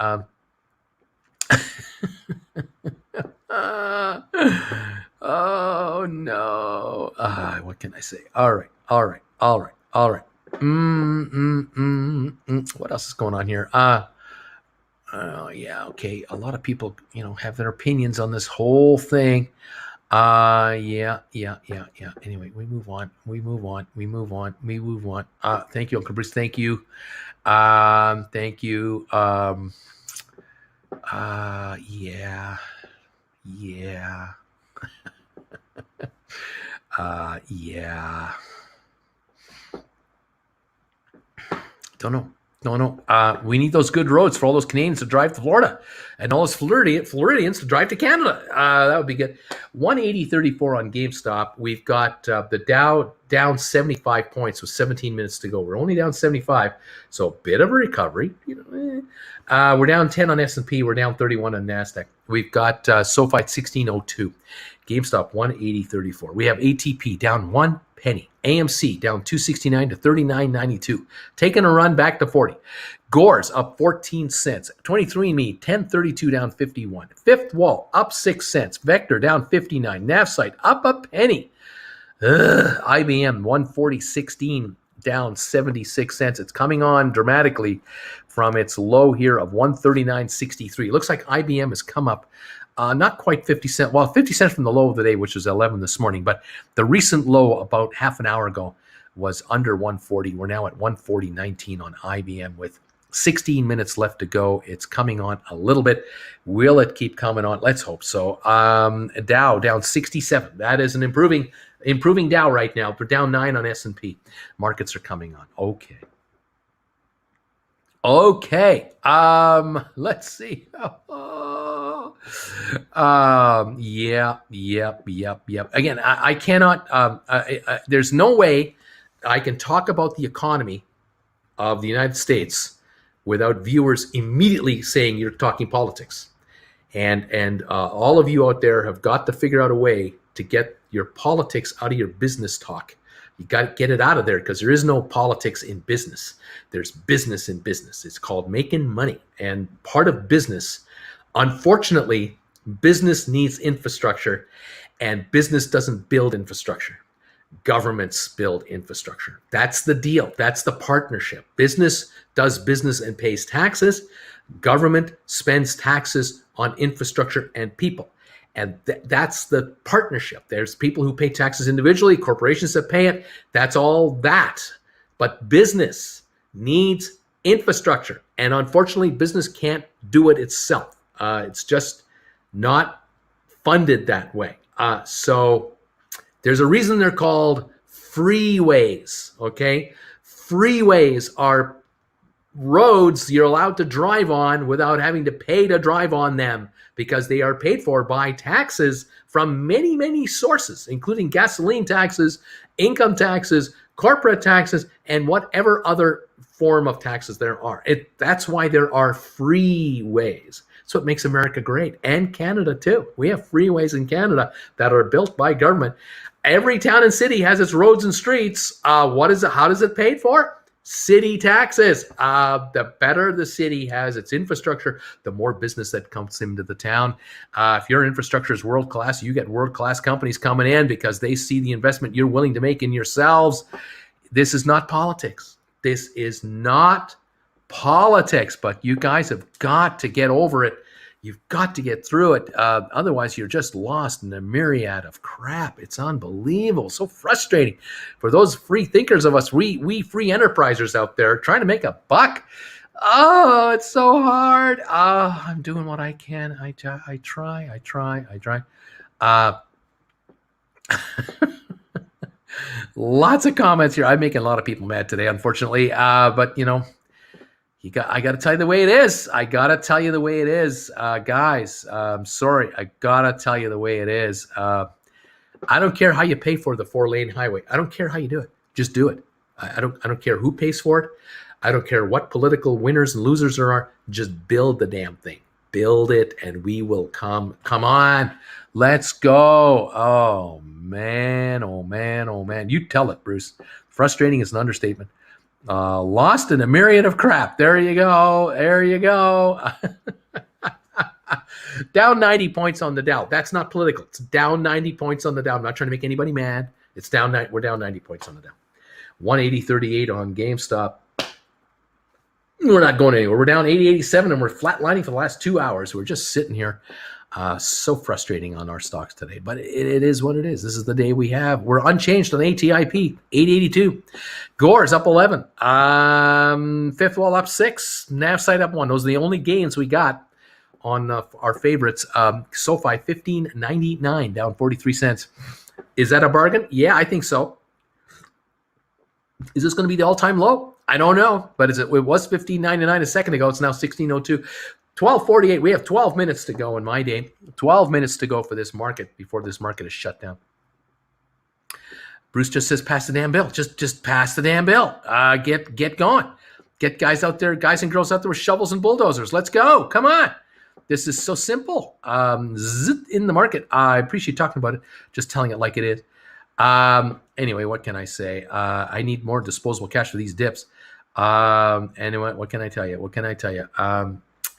Oh no. What can I say? All right. What else is going on here? Yeah, okay. A lot of people, have their opinions on this whole thing. Yeah. Anyway, we move on. Thank you, Uncle Bruce. Thank you. Thank you. Yeah. Yeah. Don't know. We need those good roads for all those Canadians to drive to Florida and all those Floridians to drive to Canada. That would be good. 180.34 on GameStop. We've got the Dow down 75 points with 17 minutes to go. We're only down 75, so a bit of a recovery. We're down 10 on S&P. We're down 31 on NASDAQ. We've got SoFi at 1602. GameStop 180.34. We have ATP down 1 penny. AMC down 269 to 39.92. Taking a run back to 40. Gores up 14 cents. 23andMe 1032 down 51. Fifth Wall up 6 cents. Vector down 59. Navsite up a penny. IBM 140.16 down 76 cents. It's coming on dramatically from its low here of 139.63. Looks like IBM has come up not quite 50 cents. Well, 50 cents from the low of the day, which was 11 this morning. But the recent low about half an hour ago was under 140. We're now at 140.19 on IBM with 16 minutes left to go. It's coming on a little bit. Will it keep coming on? Let's hope so. Dow down 67. That is an improving Dow right now. We're down 9 on S&P. Markets are coming on. Okay. Let's see. Yep. Again, I cannot, there's no way I can talk about the economy of the United States without viewers immediately saying you're talking politics. And all of you out there have got to figure out a way to get your politics out of your business talk. You got to get it out of there because there is no politics in business. There's business in business. It's called making money. And part of business, unfortunately, business needs infrastructure and business doesn't build infrastructure. Governments build infrastructure. That's the deal. That's the partnership. Business does business and pays taxes. Government spends taxes on infrastructure and people. And that's the partnership. There's people who pay taxes individually, corporations that pay it. That's all that. But business needs infrastructure. And unfortunately, business can't do it itself. It's just not funded that way. So there's a reason they're called freeways, okay? Freeways are roads you're allowed to drive on without having to pay to drive on them because they are paid for by taxes from many, many sources, including gasoline taxes, income taxes, corporate taxes, and whatever other form of taxes there are. That's why there are freeways. That's what makes America great, and Canada too. We have freeways in Canada that are built by government. Every town and city has its roads and streets. How does it paid for? City taxes. The better the city has its infrastructure, the more business that comes into the town. If your infrastructure is world class, you get world class companies coming in because they see the investment you're willing to make in yourselves. This is not politics. This is not politics, but you guys have got to get over it. You've got to get through it. Otherwise, you're just lost in a myriad of crap. It's unbelievable. So frustrating for those free thinkers of us, we free enterprisers out there trying to make a buck. Oh, it's so hard. I'm doing what I can. I try. Lots of comments here. I'm making a lot of people mad today, unfortunately. But you know, I got to tell you the way it is. Guys. Sorry, I gotta tell you the way it is. I don't care how you pay for the 4-lane highway. I don't care how you do it. Just do it. I don't care who pays for it. I don't care what political winners and losers there are. Just build the damn thing. Build it, and we will come. Come on, let's go. Oh man. You tell it, Bruce. Frustrating is an understatement. Lost in a myriad of crap. There you go. Down 90 points on the Dow. That's not political. It's down 90 points on the Dow. I'm not trying to make anybody mad. It's down. We're down 90 points on the Dow. 180.38 on GameStop. We're not going anywhere. We're down 80.87, and we're flatlining for the last 2 hours. We're just sitting here. So frustrating on our stocks today, but it is what it is. This is the day we have. We're unchanged on ATIP, 882. Gore's up 11. Fifth wall up 6. NAV side up 1. Those are the only gains we got on our favorites. SoFi, 15.99, down 43 cents. Is that a bargain? Yeah, I think so. Is this going to be the all-time low? I don't know, but it was 15.99 a second ago. It's now 16.02. 12:48. We have 12 minutes to go in my day. 12 minutes to go for this market before this market is shut down. Bruce just says, pass the damn bill. Just pass the damn bill. Get going. Get guys out there, guys and girls out there with shovels and bulldozers. Let's go. Come on. This is so simple. In the market. I appreciate talking about it. Just telling it like it is. Anyway, what can I say? I need more disposable cash for these dips. Anyway, what can I tell you?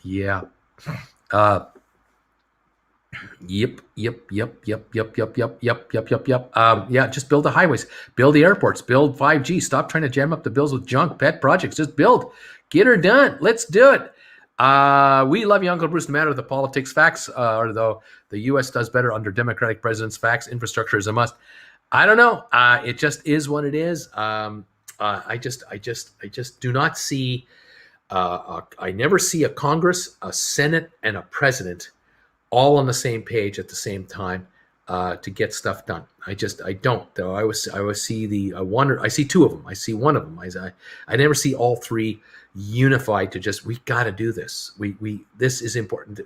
Yeah. Yep. Yeah, just build the highways, build the airports, build 5G. Stop trying to jam up the bills with junk pet projects. Just build. Get her done. Let's do it. We love you, Uncle Bruce, no matter the politics. Facts are, though, the U.S. does better under Democratic presidents. Facts, infrastructure is a must. I don't know. It just is what it is. I just do not see. I never see a Congress, a Senate, and a president all on the same page at the same time to get stuff done. I don't. Though I always see I see two of them. I see one of them. I never see all three unified to just, we got to do this. This is important.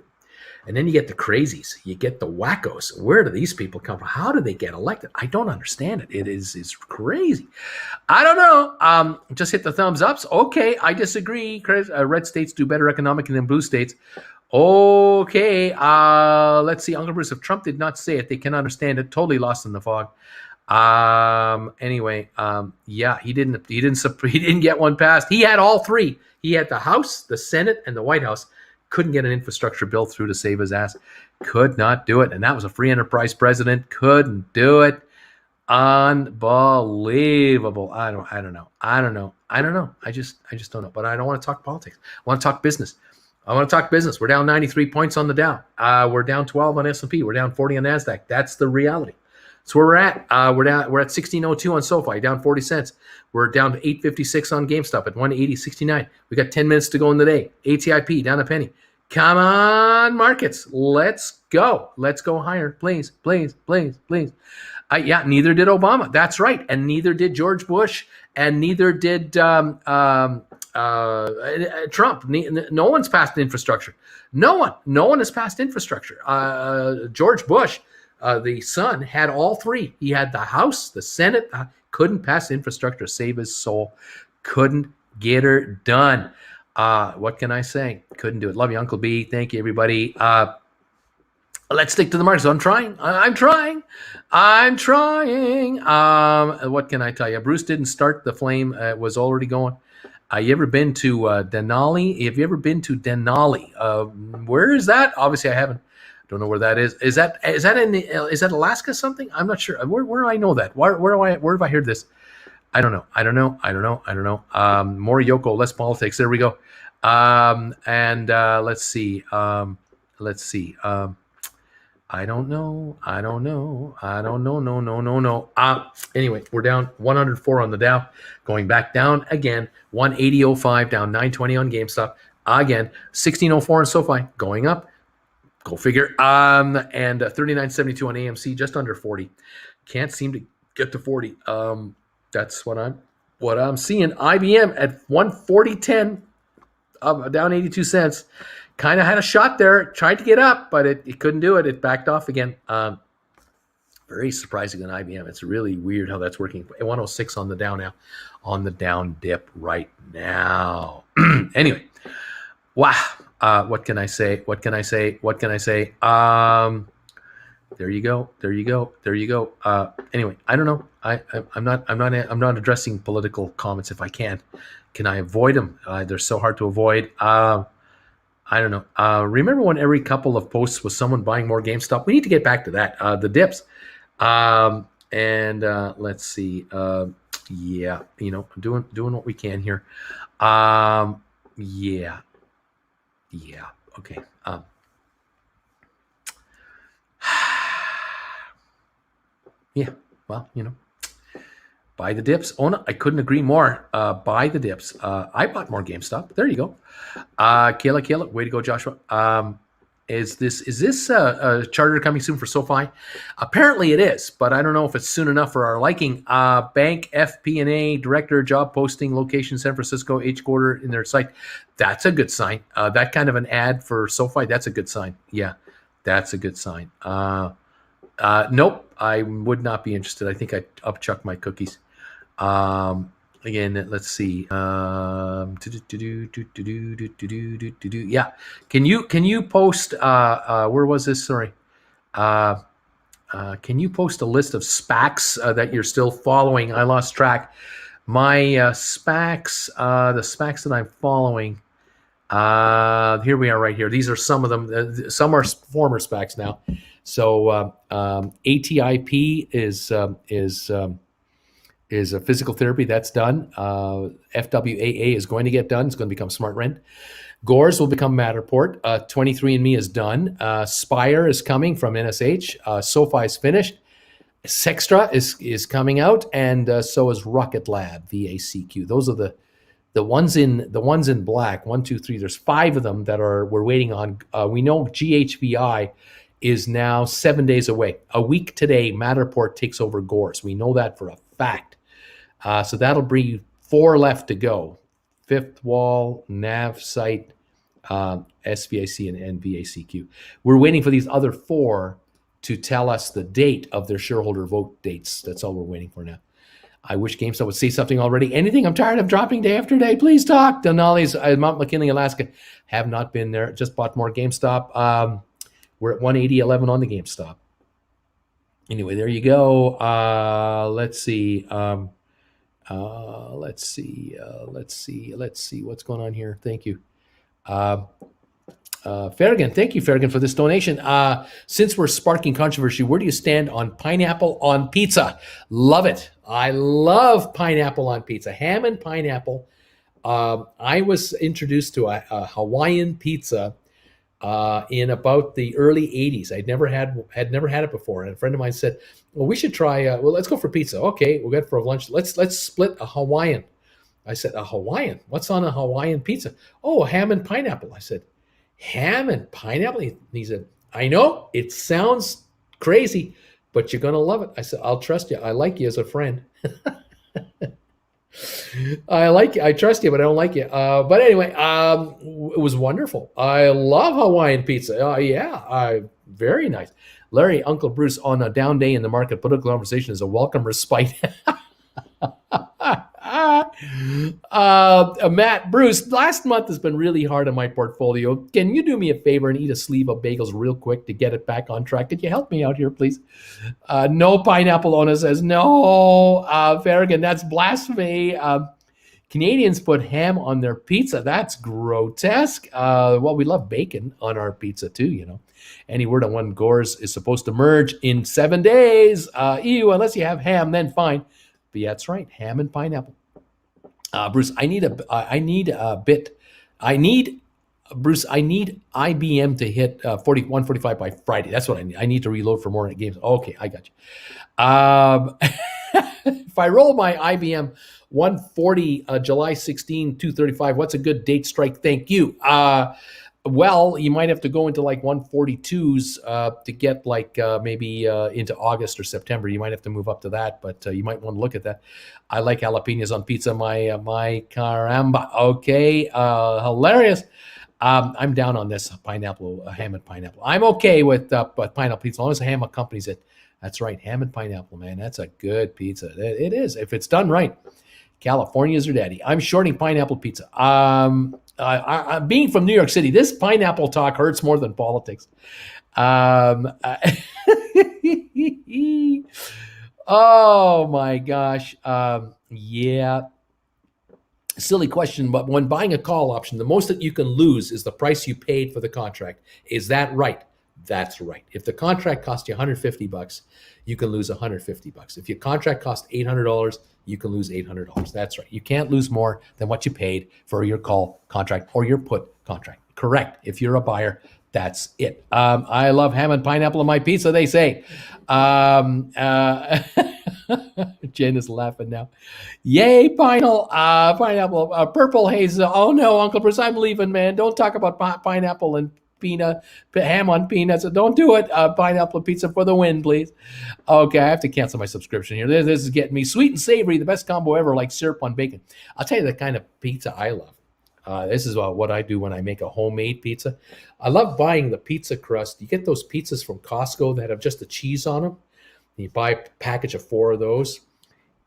And then you get the crazies, you get the wackos. Where do these people come from? How do they get elected? I don't understand it. It's crazy. I don't know. Just hit the thumbs ups. Okay, I disagree. Red states do better economically than blue states. Okay, let's see. Uncle Bruce, if Trump did not say it, they can understand it. Totally lost in the fog. Anyway, yeah, he didn't get one passed. He had all three. He had the House, the Senate, and the White House. Couldn't get an infrastructure bill through to save his ass. Could not do it. And that was a free enterprise president. Couldn't do it. Unbelievable. I don't know. I just don't know. But I don't want to talk politics. I want to talk business. We're down 93 points on the Dow. We're down 12 on S&P. We're down 40 on NASDAQ. That's the reality. That's where we're at. We're at 16.02 on SoFi, down 40 cents. We're down to 8.56 on GameStop at 180.69. We got 10 minutes to go in the day. ATIP down a penny. Come on, markets. Let's go. Let's go higher. Please. Yeah, neither did Obama. That's right. And neither did George Bush. And neither did Trump. No one's passed infrastructure. No one has passed infrastructure. George Bush, the son, had all three. He had the House, the Senate, couldn't pass infrastructure to save his soul. Couldn't get her done. What can I say? Couldn't do it. Love you, Uncle B. Thank you, everybody. Let's stick to the markets. I'm trying. I'm trying. I'm trying. What can I tell you? Bruce didn't start the flame. It was already going. You ever been to Denali? Have you ever been to Denali? Where is that? Obviously, I haven't. Don't know where that is. Is that in the, is that Alaska something? I'm not sure. Where do I know that? Where have I heard this? I don't know. I don't know. More Yoko, less politics. There we go. And let's see. I don't know. No. Anyway, we're down 104 on the Dow, going back down again. 180.05 down 920 on GameStop. Again, 1604 on SoFi, going up. Go figure. And 39.72 on AMC, just under 40. Can't seem to get to 40. That's what I'm seeing. IBM at 140.10, down 82 cents. Kind of had a shot there, tried to get up, but it couldn't do it. It backed off again. Very surprising on IBM. It's really weird how that's working. 106 on the down now, on the down dip right now. Anyway, wow. What can I say? There you go. Anyway, I don't know. I'm not addressing political comments if I can. Can I avoid them? They're so hard to avoid. I don't know. Remember when every couple of posts was someone buying more GameStop? We need to get back to that. The dips. Let's see. Yeah, doing what we can here. Yeah. Okay. Yeah. Well, buy the dips. Oh no, I couldn't agree more. Buy the dips. I bought more GameStop. There you go. Kayla, way to go, Joshua. Is this a charter coming soon for SoFi? Apparently it is, but I don't know if it's soon enough for our liking. Bank FP&A director, job posting, location San Francisco, H quarter in their site. That's a good sign. That kind of an ad for SoFi, that's a good sign. Yeah, that's a good sign. Nope, I would not be interested. I think I'd upchuck my cookies. Again, let's see. Yeah, can you post? Where was this? Sorry. Can you post a list of SPACs that you're still following? I lost track. My SPACs, the SPACs that I'm following. Here we are, right here. These are some of them. Some are former SPACs now. So ATIP is a physical therapy that's done. FWAA is going to get done. It's going to become Smart Rent. Gores will become Matterport. 23andMe is done. Spire is coming from NSH. SoFi is finished. Sextra is coming out, and so is Rocket Lab, VACQ. Those are the ones in black. 1, 2, 3. There's 5 of them that we're waiting on. We know GHVI is now 7 days away. A week today, Matterport takes over Gores. We know that for a fact. So that'll bring 4 left to go. Fifth Wall, Nav Site, SVIC, and VACQ. We're waiting for these other 4 to tell us the date of their shareholder vote dates. That's all we're waiting for now. I wish GameStop would say something already. Anything? I'm tired of dropping day after day. Please talk. Denali's, Mount McKinley, Alaska. Have not been there. Just bought more GameStop. We're at 180.11 on the GameStop. Anyway, there you go. Let's see. Let's see what's going on here. Thank you. Farragon, thank you, Farragon, for this donation. Since we're sparking controversy, where do you stand on pineapple on pizza? Love it. I love pineapple on pizza. Ham and pineapple. I was introduced to a Hawaiian pizza in about the early 80s. I'd never had it before. And a friend of mine said, well, we should try, let's go for pizza. Okay, we'll get for lunch. Let's split a Hawaiian. I said, a Hawaiian? What's on a Hawaiian pizza? Oh, ham and pineapple. I said, ham and pineapple? He said, I know, it sounds crazy, but you're going to love it. I said, I'll trust you. I like you as a friend. I like you. I trust you, but I don't like you. But anyway, it was wonderful. I love Hawaiian pizza. Very nice. Larry, Uncle Bruce, on a down day in the market, political conversation is a welcome respite. Matt, Bruce, last month has been really hard on my portfolio. Can you do me a favor and eat a sleeve of bagels real quick to get it back on track? Could you help me out here, please? No pineapple owner says no. Farragon, that's blasphemy. Canadians put ham on their pizza. That's grotesque. Well, we love bacon on our pizza too, you know. Any word on when Gores is supposed to merge in 7 days? Unless you have ham, then fine. But yeah, that's right, ham and pineapple. Bruce, I need IBM to hit 145 by Friday. That's what I need. I need to reload for more games. Okay, I got you. If I roll my IBM 140 July 16, 235, what's a good date strike? Thank you. Well, you might have to go into like 142s to get like maybe into August or September. You might have to move up to that, but you might want to look at that. I like jalapenos on pizza. My caramba. Okay, hilarious. I'm down on this pineapple, ham and pineapple. I'm okay with pineapple pizza as long as the ham accompanies it. That's right, ham and pineapple, man. That's a good pizza. It is if it's done right. California's your daddy. I'm shorting pineapple pizza. I being from New York City, this pineapple talk hurts more than politics. Oh my gosh. Yeah. Silly question, but when buying a call option, the most that you can lose is the price you paid for the contract. Is that right? That's right. If the contract cost you $150, you can lose $150. If your contract costs $800, you can lose $800. That's right. You can't lose more than what you paid for your call contract or your put contract. Correct. If you're a buyer, that's it. I love ham and pineapple on my pizza, they say. Jen is laughing now. Yay, pineapple, purple haze. Oh no, Uncle Bruce, I'm leaving, man. Don't talk about pineapple and ham on peanuts. Don't do it. Pineapple pizza for the win, please. Okay, I have to cancel my subscription here. This is getting me sweet and savory, the best combo ever, like syrup on bacon. I'll tell you the kind of pizza I love. This is what I do when I make a homemade pizza. I love buying the pizza crust. You get those pizzas from Costco that have just the cheese on them. You buy a package of 4 of those,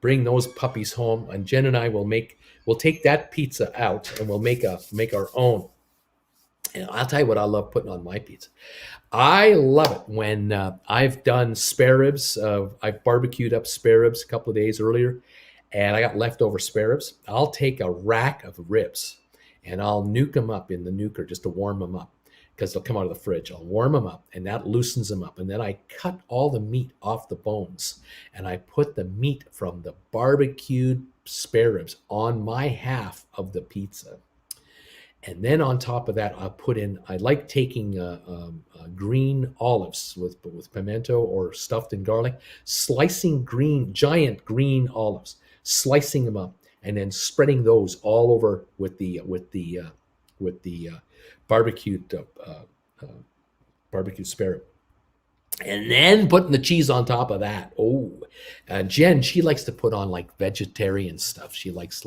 bring those puppies home, and Jen and I we'll take that pizza out and we'll make our own. And I'll tell you what I love putting on my pizza. I love it when I've done spare ribs. I've barbecued up spare ribs a couple of days earlier, and I got leftover spare ribs. I'll take a rack of ribs, and I'll nuke them up in the nuker just to warm them up because they'll come out of the fridge. I'll warm them up, and that loosens them up. And then I cut all the meat off the bones, and I put the meat from the barbecued spare ribs on my half of the pizza. And then on top of that, I like taking green olives with pimento or stuffed in garlic, slicing giant green olives, slicing them up, and then spreading those all over with the barbecued spare rib. And then putting the cheese on top of that. Oh, Jen, she likes to put on like vegetarian stuff. She likes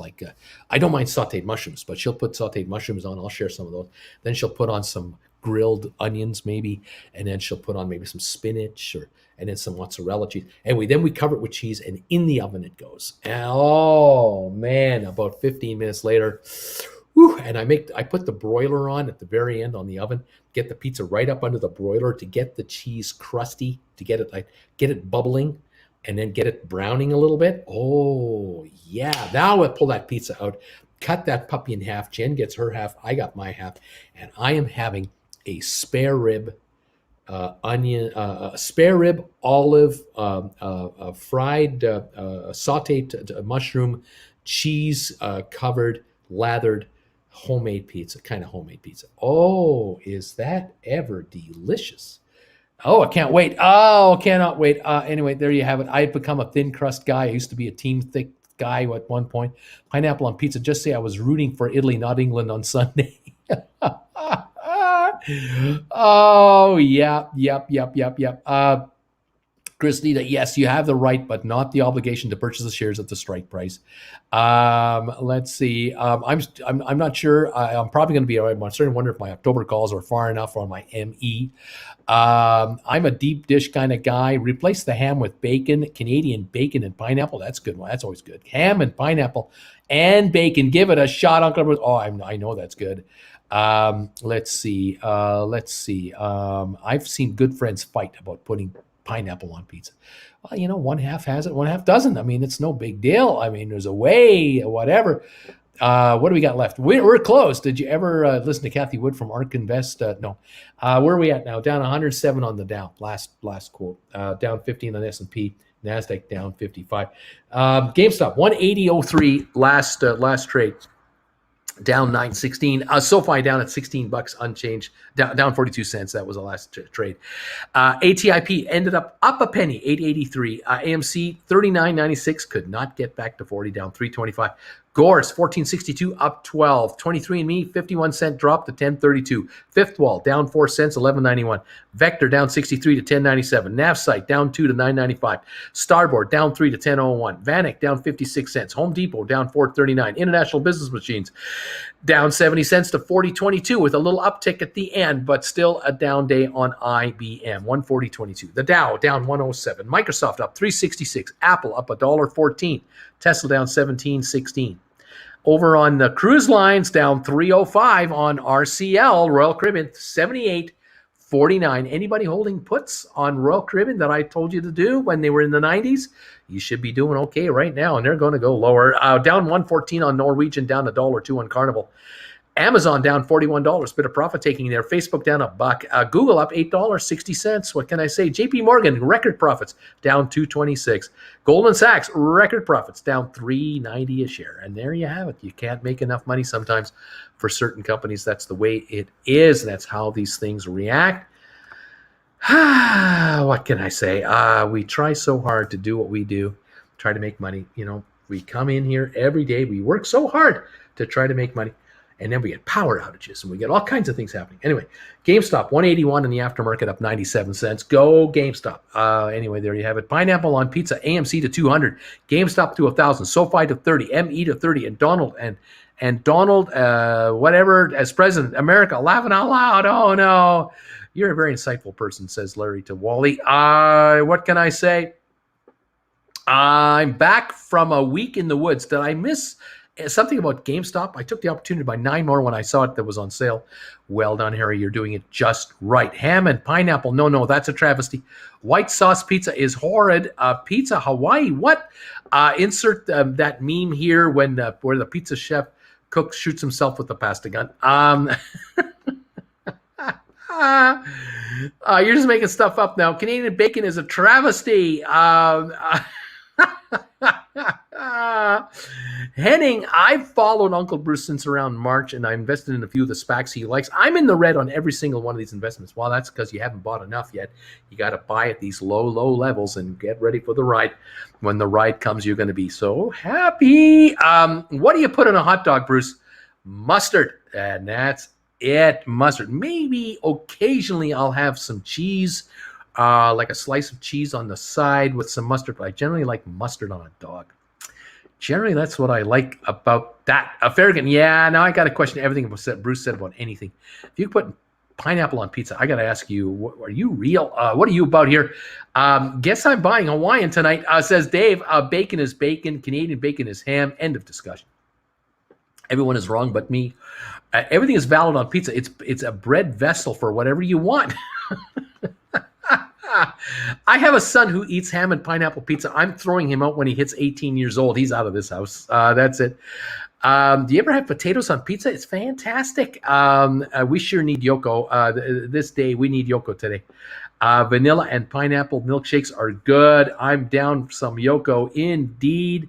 I don't mind sauteed mushrooms, but she'll put sauteed mushrooms on. I'll share some of those. Then she'll put on some grilled onions maybe, and then she'll put on maybe some spinach and then some mozzarella cheese. Anyway, then we cover it with cheese, and in the oven it goes. And, oh man, about 15 minutes later, and I put the broiler on at the very end on the oven, get the pizza right up under the broiler to get the cheese crusty, to get it bubbling, and then get it browning a little bit. Oh yeah, now I pull that pizza out, cut that puppy in half. Jen gets her half, I got my half, and I am having a spare rib, spare rib, olive, fried, sauteed mushroom, cheese covered, lathered. Homemade pizza. Oh, is that ever delicious? Oh, I can't wait. Oh, cannot wait. Anyway, there you have it. I've become a thin crust guy. I used to be a team thick guy at one point. Pineapple on pizza. Just say I was rooting for Italy, not England on Sunday. Oh, yeah. Yep. Christina, yes, you have the right, but not the obligation to purchase the shares at the strike price. Let's see. I'm not sure. I'm probably going to be. I'm starting to wonder if my October calls are far enough on my ME. I'm a deep dish kind of guy. Replace the ham with bacon, Canadian bacon and pineapple. That's a good one. That's always good. Ham and pineapple and bacon. Give it a shot, Uncle Bruce. Oh, I know that's good. Let's see. I've seen good friends fight about putting pineapple on pizza. Well, one half has it, one half doesn't. I mean, it's no big deal. I mean, there's a way, whatever. What do we got left? We're close. Did you ever listen to Kathy Wood from ARK Invest? No. Where are we at now? Down 107 on the Dow. Last quote. Down 15 on S&P. NASDAQ down 55. GameStop 180.03 last trade. Down 9.16. SoFi down at $16 unchanged. Down 42 cents. That was the last trade. ATIP ended up a penny, 8.83. AMC 39.96. Could not get back to 40. Down 3.25. Gores 14.62 up 12. 23andMe 51-cent drop to 10.32. Fifth Wall down 4 cents, 11.91. Vector down 63 to 10.97. Navsite down 2 to 9.95. Starboard down 3 to 10.01. Vanek down 56 cents. Home Depot down 4.39. International Business Machines down 70 cents to 40.22 with a little uptick at the end, but still a down day on IBM 140.22. The Dow down 107. Microsoft up 3.66. Apple up $1.14. Tesla down 17.16. Over on the cruise lines, down 305 on RCL, Royal Caribbean, 78.49. Anybody holding puts on Royal Caribbean that I told you to do when they were in the 90s? You should be doing okay right now, and they're going to go lower. Down 114 on Norwegian, down $1.02 on Carnival. Amazon down $41, bit of profit taking there. Facebook down $1. Google up $8.60. What can I say? JP Morgan, record profits, down $2.26. Goldman Sachs, record profits, down $3.90 a share. And there you have it. You can't make enough money sometimes for certain companies. That's the way it is. And that's how these things react. What can I say? We try so hard to do what we do, try to make money. We come in here every day. We work so hard to try to make money. And then we get power outages and we get all kinds of things happening. Anyway, GameStop 181 in the aftermarket up 97 cents. Go GameStop. Anyway, there you have it. Pineapple on pizza, AMC to 200, GameStop to 1,000, SoFi to 30, ME to 30, and Donald, whatever, as president, America, laughing out loud. Oh no, you're a very insightful person, says Larry to Wally. What can I say? I'm back from a week in the woods. Did I miss something about GameStop? I took the opportunity to buy 9 more when I saw it that was on sale. Well done, Harry. You're doing it just right. Ham and pineapple. No, that's a travesty. White sauce pizza is horrid. Pizza Hawaii. What? Insert that meme here when where the pizza chef shoots himself with the pasta gun. You're just making stuff up now. Canadian bacon is a travesty. Henning, I've followed Uncle Bruce since around March, and I invested in a few of the SPACs he likes. I'm in the red on every single one of these investments. Well, that's because you haven't bought enough yet. You got to buy at these low levels and get ready for the ride. When the ride comes, you're going to be so happy. What do you put in a hot dog, Bruce? Mustard, and that's it. Mustard. Maybe occasionally I'll have some cheese. Like a slice of cheese on the side with some mustard. But I generally like mustard on a dog. Generally, that's what I like about that. Farragut, yeah, now I got to question everything Bruce said about anything. If you put pineapple on pizza, I got to ask you, are you real? What are you about here? Guess I'm buying Hawaiian tonight, says Dave. Bacon is bacon. Canadian bacon is ham. End of discussion. Everyone is wrong but me. Everything is valid on pizza. It's a bread vessel for whatever you want. I have a son who eats ham and pineapple pizza. I'm throwing him out when he hits 18 years old. He's out of this house. That's it. Do you ever have potatoes on pizza? It's fantastic. We sure need Yoko. This day, we need Yoko today. Vanilla and pineapple milkshakes are good. I'm down some Yoko indeed.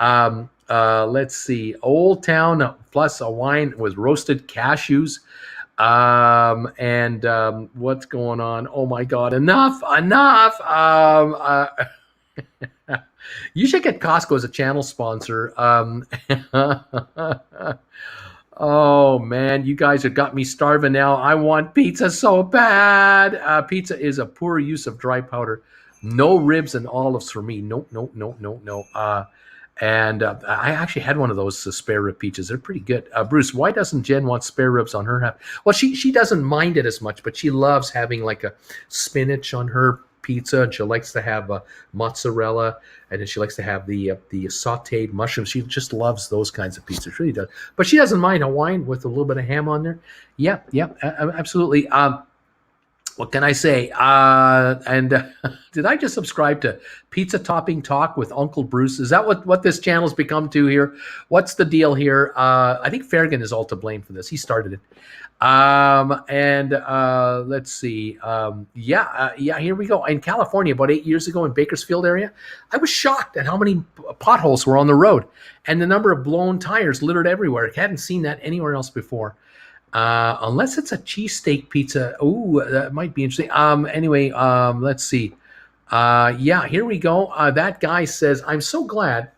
Let's see. Old Town plus a wine with roasted cashews. What's going on? Oh my God, enough. You should get Costco as a channel sponsor. Oh man, you guys have got me starving now. I want pizza so bad. Pizza is a poor use of dry powder. No ribs and olives for me. No, no, no, no, no. And I actually had one of those spare rib pizzas. They're pretty good. Bruce, why doesn't Jen want spare ribs on her half? Well, she doesn't mind it as much, but she loves having like a spinach on her pizza, and she likes to have mozzarella, and then she likes to have the sautéed mushrooms. She just loves those kinds of pizzas. Really does. But she doesn't mind Hawaiian with a little bit of ham on there. Yeah, absolutely. What can I say? Did I just subscribe to Pizza Topping Talk with Uncle Bruce? Is that what this channel's become to here? What's the deal here? I think Farragon is all to blame for this. He started it. Let's see. Here we go. In California, about 8 years ago in Bakersfield area, I was shocked at how many potholes were on the road and the number of blown tires littered everywhere. I hadn't seen that anywhere else before. Unless it's a cheesesteak pizza. Ooh, that might be interesting. Let's see. Here we go. That guy says, I'm so glad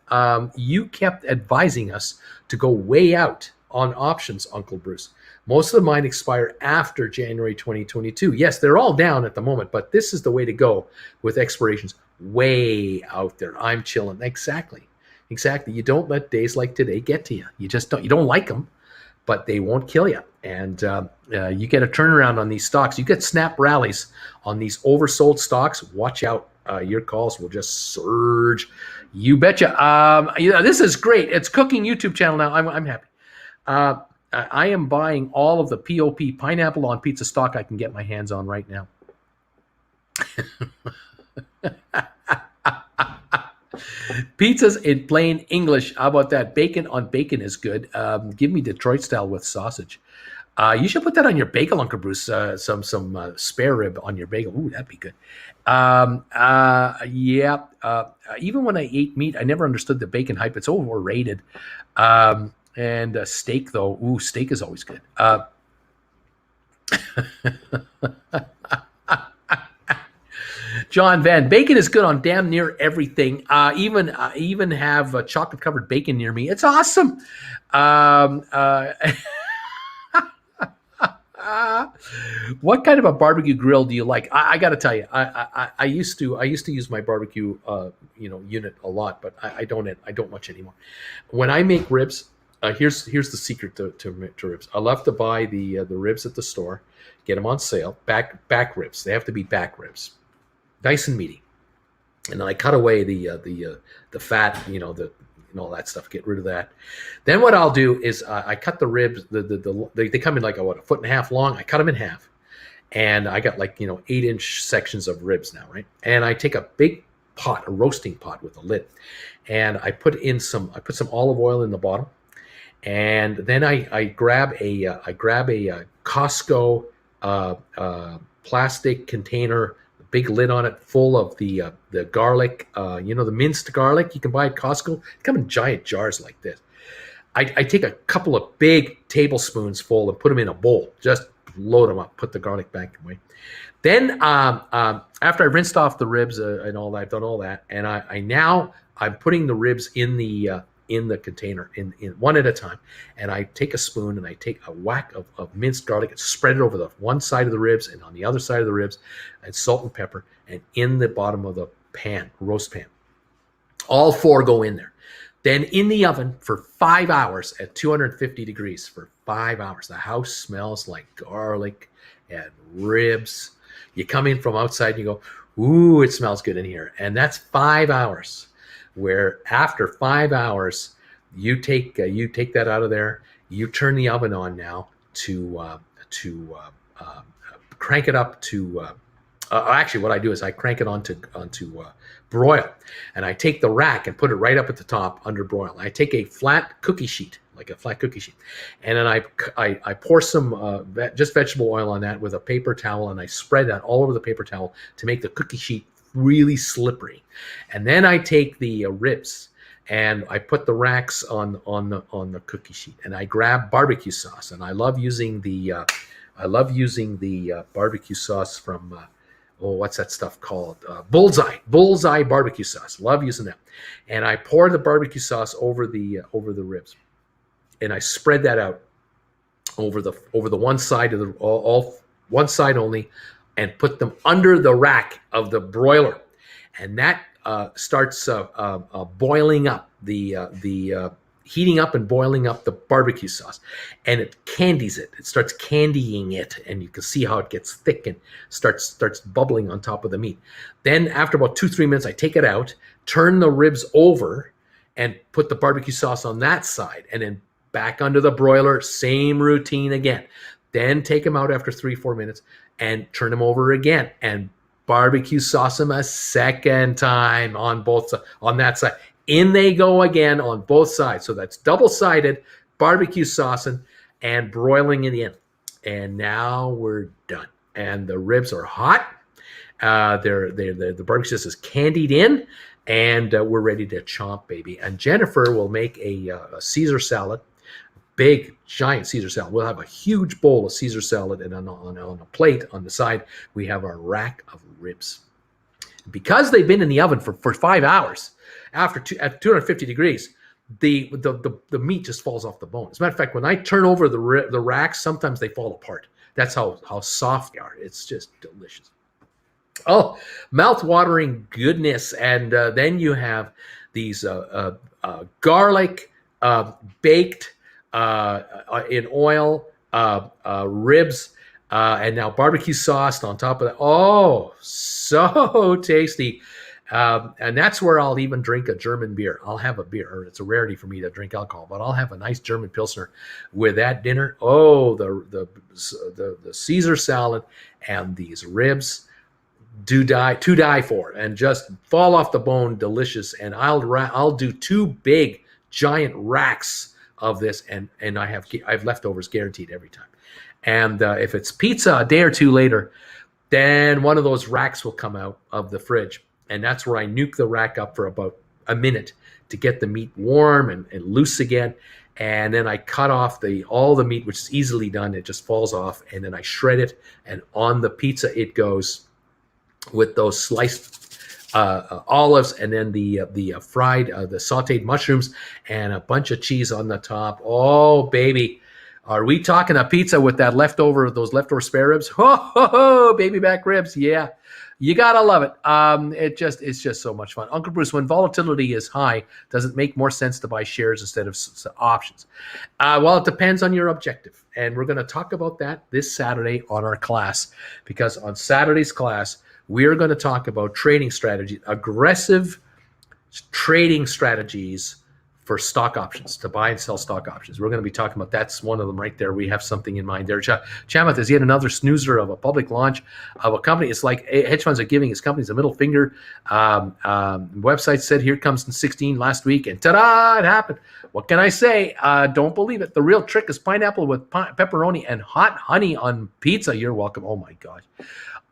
you kept advising us to go way out on options, Uncle Bruce. Most of mine expire after January 2022. Yes, they're all down at the moment, but this is the way to go with expirations way out there. I'm chilling. Exactly. You don't let days like today get to you. You just don't. You don't like them, but they won't kill you. And you get a turnaround on these stocks. You get snap rallies on these oversold stocks. Watch out. Your calls will just surge. You betcha. This is great. It's cooking YouTube channel now. I'm happy. I am buying all of the POP pineapple on pizza stock I can get my hands on right now. Pizzas in plain English. How about that? Bacon on bacon is good. Give me Detroit style with sausage. You should put that on your bagel, Uncle Bruce. Some spare rib on your bagel. Ooh, that'd be good. Even when I ate meat, I never understood the bacon hype. It's overrated. And steak, though. Ooh, steak is always good. John Van, bacon is good on damn near everything. Even have chocolate covered bacon near me. It's awesome. What kind of a barbecue grill do you like? I got to tell you, I used to use my barbecue unit a lot, but I don't much anymore. When I make ribs, here's the secret to ribs. I love to buy the ribs at the store, get them on sale, back ribs. They have to be back ribs, nice and meaty, and then I cut away the fat, all that stuff. Get rid of that. Then what I'll do is I cut the ribs. They come in like a foot and a half long. I cut them in half, and I got 8-inch sections of ribs now, right? And I take a big pot, a roasting pot with a lid, and I put some olive oil in the bottom, and then I grab a Costco plastic container, big lid on it, full of the garlic, the minced garlic you can buy at Costco. They come in giant jars like this. I take a couple of big tablespoons full and put them in a bowl. Just load them up, put the garlic back away. Then after I rinsed off the ribs and all that, done all that, and I'm putting the ribs in the container in one at a time, and I take a spoon and I take a whack of minced garlic and spread it over the one side of the ribs and on the other side of the ribs, and salt and pepper, and in the bottom of the pan, roast pan. All four go in there. Then in the oven for 5 hours at 250 degrees for 5 hours. The house smells like garlic and ribs. You come in from outside and you go, ooh, it smells good in here. And that's 5 hours. Where after 5 hours, you take that out of there. You turn the oven on now to crank it up to. Actually, what I do is I crank it onto broil, and I take the rack and put it right up at the top under broil. I take a flat cookie sheet, and then I pour some just vegetable oil on that with a paper towel, and I spread that all over the paper towel to make the cookie sheet really slippery. And then I take the ribs and I put the racks on the cookie sheet, and I grab barbecue sauce, and I love using the barbecue sauce from what's that stuff called? Bullseye barbecue sauce. Love using that. And I pour the barbecue sauce over the ribs, and I spread that out over the one side of all one side only, and put them under the rack of the broiler. and that starts boiling up heating up and boiling up the barbecue sauce, and it candies it. It starts candying it, and you can see how it gets thick and starts bubbling on top of the meat. Then after about 2-3 minutes, I take it out, turn the ribs over, and put the barbecue sauce on that side, and then back under the broiler, same routine again. Then take them out after 3-4 minutes and turn them over again, and barbecue sauce them a second time on that side. In they go again on both sides. So that's double-sided barbecue saucing and broiling it in. And now we're done. And the ribs are hot. The barbecue sauce is candied in, and we're ready to chomp, baby. And Jennifer will make a Caesar salad, big, giant Caesar salad. We'll have a huge bowl of Caesar salad, and on a plate on the side, we have our rack of ribs. Because they've been in the oven for 5 hours, at 250 degrees, the meat just falls off the bone. As a matter of fact, when I turn over the racks, sometimes they fall apart. That's how soft they are. It's just delicious. Oh, mouth-watering goodness. And then you have these garlic baked in oil ribs, and now barbecue sauce on top of that. Oh, so tasty. And that's where I'll even drink a German beer. I'll have a beer. It's a rarity for me to drink alcohol, but I'll have a nice German Pilsner with that dinner. Oh, the Caesar salad and these ribs to die for, and just fall off the bone, delicious. And I'll do 2 big giant racks of this, and I've leftovers guaranteed every time. And if it's pizza a day or 2 later, then one of those racks will come out of the fridge. And that's where I nuke the rack up for about a minute to get the meat warm and loose again. And then I cut off all the meat, which is easily done. It just falls off. And then I shred it. And on the pizza it goes with those sliced olives, and then the fried, the sauteed mushrooms, and a bunch of cheese on the top. Oh, baby. Are we talking a pizza with those leftover spare ribs? Ho, ho, ho, baby back ribs. Yeah. You gotta love it. It's just so much fun. Uncle Bruce, when volatility is high, does it make more sense to buy shares instead of options? Well, it depends on your objective, and we're going to talk about that this Saturday on our class, because on Saturday's class we are going to talk about trading strategies, aggressive trading strategies for stock options, to buy and sell stock options. We're going to be talking about that's one of them right there. We have something in mind there. Chamath is yet another snoozer of a public launch of a company. It's like hedge funds are giving his companies a middle finger. Website said here comes in 16 last week, and ta-da, it happened. What can I say? Don't believe it. The real trick is pineapple with pepperoni and hot honey on pizza. You're welcome. Oh my gosh.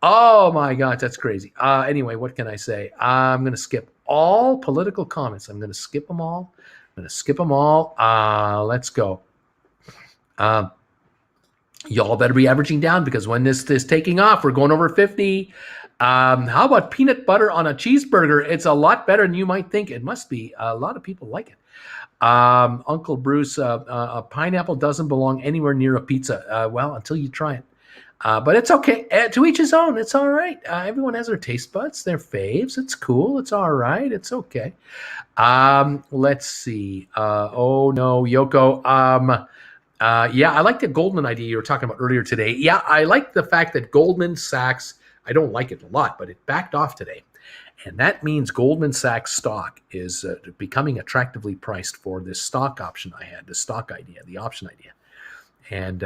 Oh my God, that's crazy. Anyway, what can I say? I'm going to skip all political comments. I'm going to skip them all. Let's go. Y'all better be averaging down, because when this is taking off, we're going over 50. How about peanut butter on a cheeseburger? It's a lot better than you might think. It must be. A lot of people like it. Uncle Bruce, a pineapple doesn't belong anywhere near a pizza. Well, until you try it. But it's okay. To each his own. It's all right. Everyone has their taste buds, their faves. It's cool. It's all right. It's okay. Let's see. Oh no, Yoko. Yeah, I like the Goldman idea you were talking about earlier today. Yeah, I like the fact that Goldman Sachs, I don't like it a lot, but it backed off today. And that means Goldman Sachs stock is becoming attractively priced for this stock option I had, the stock idea, the option idea. And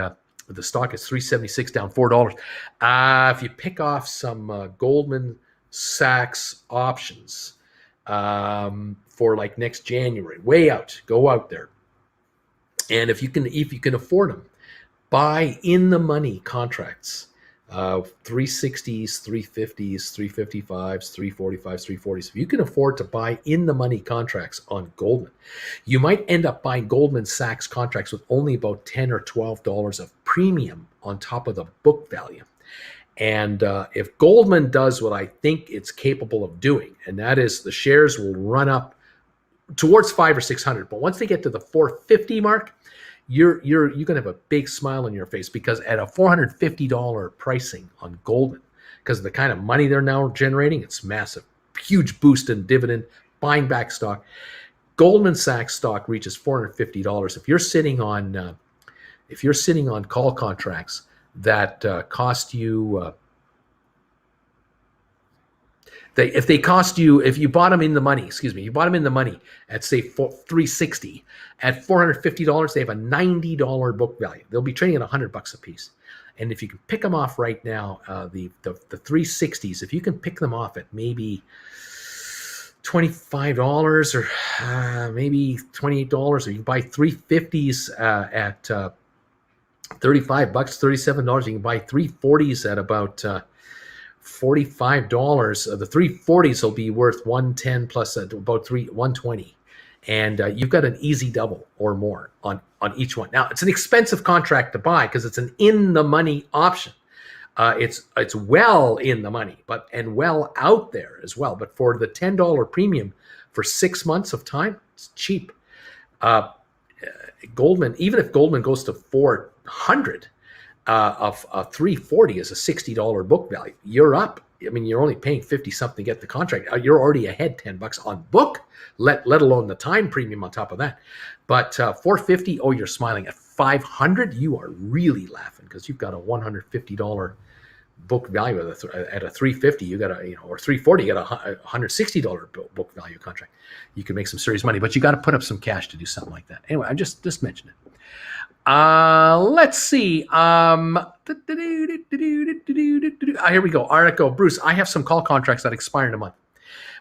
the stock is $376, down $4. If you pick off some Goldman Sachs options for like next January, way out, go out there. And if you can afford them, buy in the money contracts. 360s, 350s, 355s, 345s, 340s. If you can afford to buy in the money contracts on Goldman, you might end up buying Goldman Sachs contracts with only about $10 or $12 of premium on top of the book value. And if Goldman does what I think it's capable of doing, and that is the shares will run up towards 500 or 600, but once they get to the 450 mark, you're gonna have a big smile on your face, because at a $450 pricing on Goldman, because of the kind of money they're now generating, it's massive. huge boost in dividend, buying back stock. Goldman Sachs stock reaches $450. If you're sitting on call contracts that cost you if you bought them in the money, at say 360, at $450, they have a $90 book value. They'll be trading at $100 a piece. And if you can pick them off right now, the 360s, if you can pick them off at maybe $25 or maybe $28, or you can buy 350s at $35, $37. You can buy 340s at about $45. The 340s will be worth 110 plus about 120, and you've got an easy double or more on each one. Now it's an expensive contract to buy because it's an in the money option. It's well in the money, and well out there as well. But for the $10 premium for 6 months of time, it's cheap. Goldman, even if Goldman goes to 400, of 340 is a $60 book value. You're up. I mean, you're only paying 50 something to get the contract. You're already ahead $10 on book, let alone the time premium on top of that. But 450, oh, you're smiling. At 500, you are really laughing because you've got a $150 book value at a 350. You got or 340, you got a $160 book value contract. You can make some serious money, but you got to put up some cash to do something like that. Anyway, I just mentioned it. Let's see. Here we go. Article. Bruce, I have some call contracts that expire in a month.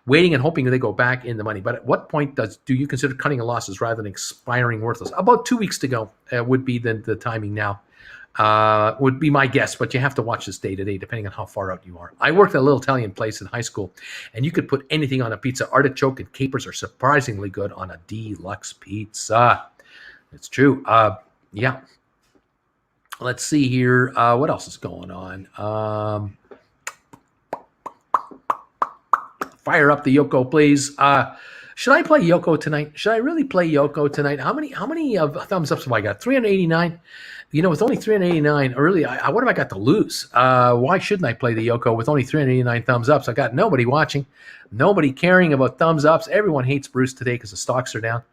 Waiting and hoping they go back in the money. But at what point do you consider cutting losses rather than expiring worthless? About 2 weeks to go would be the timing now. Would be my guess, but you have to watch this day to day depending on how far out you are. I worked at a little Italian place in high school, and you could put anything on a pizza. Artichoke and capers are surprisingly good on a deluxe pizza. It's true. Yeah. Let's see here. What else is going on? Fire up the Yoko, please. Should I play Yoko tonight? Should I really play Yoko tonight? How many thumbs ups have I got? 389. With only 389, really, what have I got to lose? Why shouldn't I play the Yoko with only 389 thumbs ups? I got nobody watching, nobody caring about thumbs ups. Everyone hates Bruce today because the stocks are down.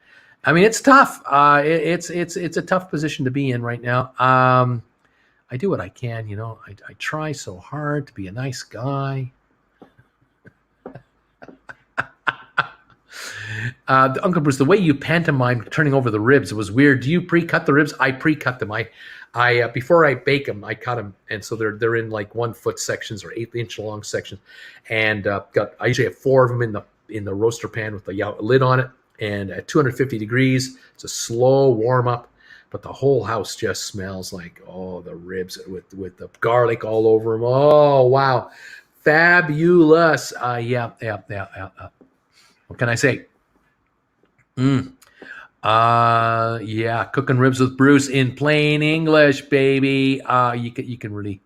I mean, it's tough. It's a tough position to be in right now. I do what I can, I try so hard to be a nice guy. Uncle Bruce, the way you pantomimed turning over the ribs was weird. Do you pre-cut the ribs? I pre-cut them. I before I bake them, I cut them, and so they're in like 1 foot sections or 8-inch long sections, and I usually have 4 of them in the roaster pan with the lid on it. And at 250 degrees, it's a slow warm up, but the whole house just smells like, the ribs with the garlic all over them. Oh, wow. Fabulous. Yeah. What can I say? Yeah, cooking ribs with Bruce in plain English, baby. You can really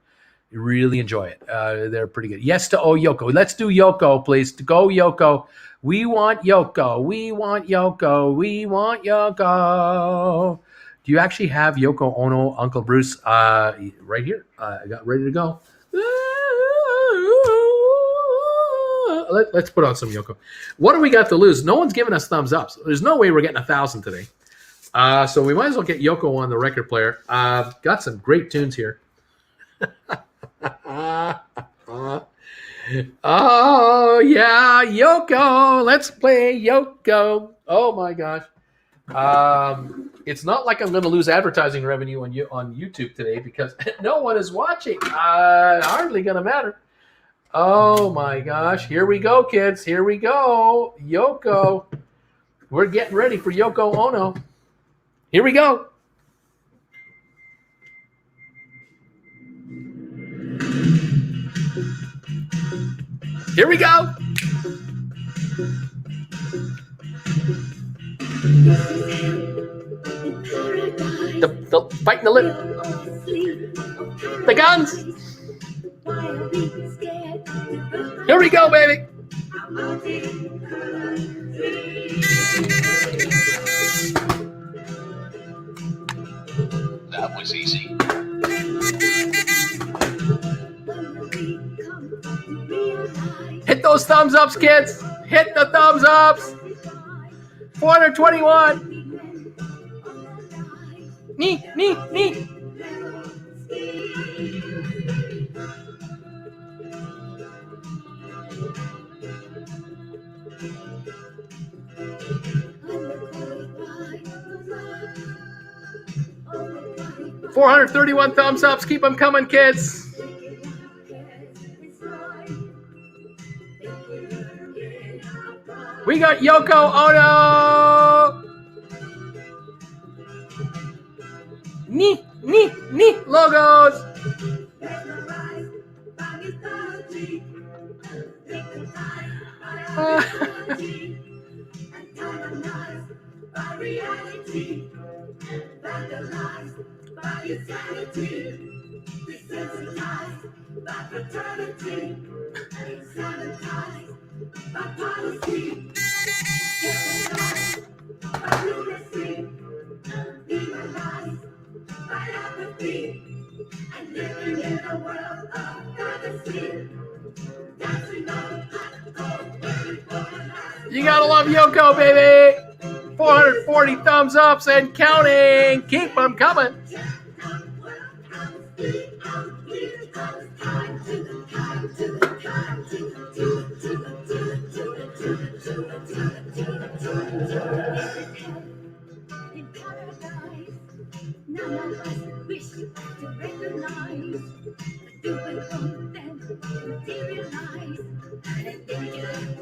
enjoy it. They're pretty good. Yes to Yoko. Let's do Yoko, please. Go Yoko. We want Yoko. We want Yoko. We want Yoko. Do you actually have Yoko Ono, Uncle Bruce? Right here. I got ready to go. Let's put on some Yoko. What do we got to lose? No one's giving us thumbs ups. There's no way we're getting 1,000 today. So we might as well get Yoko on the record player. Got some great tunes here. Oh, yeah, Yoko. Let's play Yoko. Oh, my gosh. It's not like I'm going to lose advertising revenue on YouTube today because no one is watching. Hardly going to matter. Oh, my gosh. Here we go, kids. Here we go. Yoko. We're getting ready for Yoko Ono. Here we go. Here we go. The fighting the lip. The guns. Here we go, baby. That was easy. Hit those those thumbs ups, kids. Hit the thumbs ups. 421. Nee. 431 thumbs ups. Keep them coming, kids. We got Yoko Ono. Nee logos. You gotta love Yoko, baby. 440 thumbs ups and counting. Keep them coming.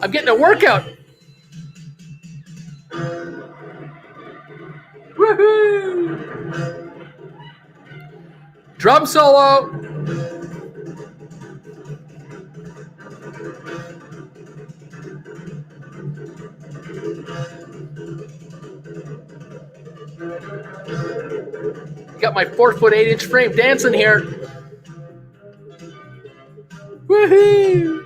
I'm getting a workout. Woohoo! Drum solo. Got my 4'8" frame dancing here. Woohoo!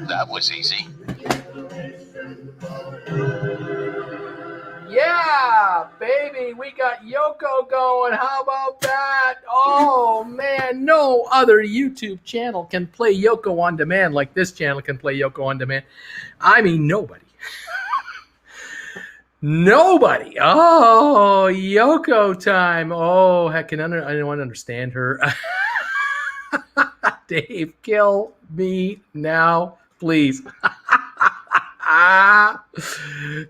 That was easy. Yeah, baby, we got Yoko going. How about that? Oh, man, no other YouTube channel can play Yoko on demand like this channel can play Yoko on demand. I mean, nobody. Nobody. Oh, Yoko time. Oh, heck, I don't want to understand her. Dave, kill me now, please.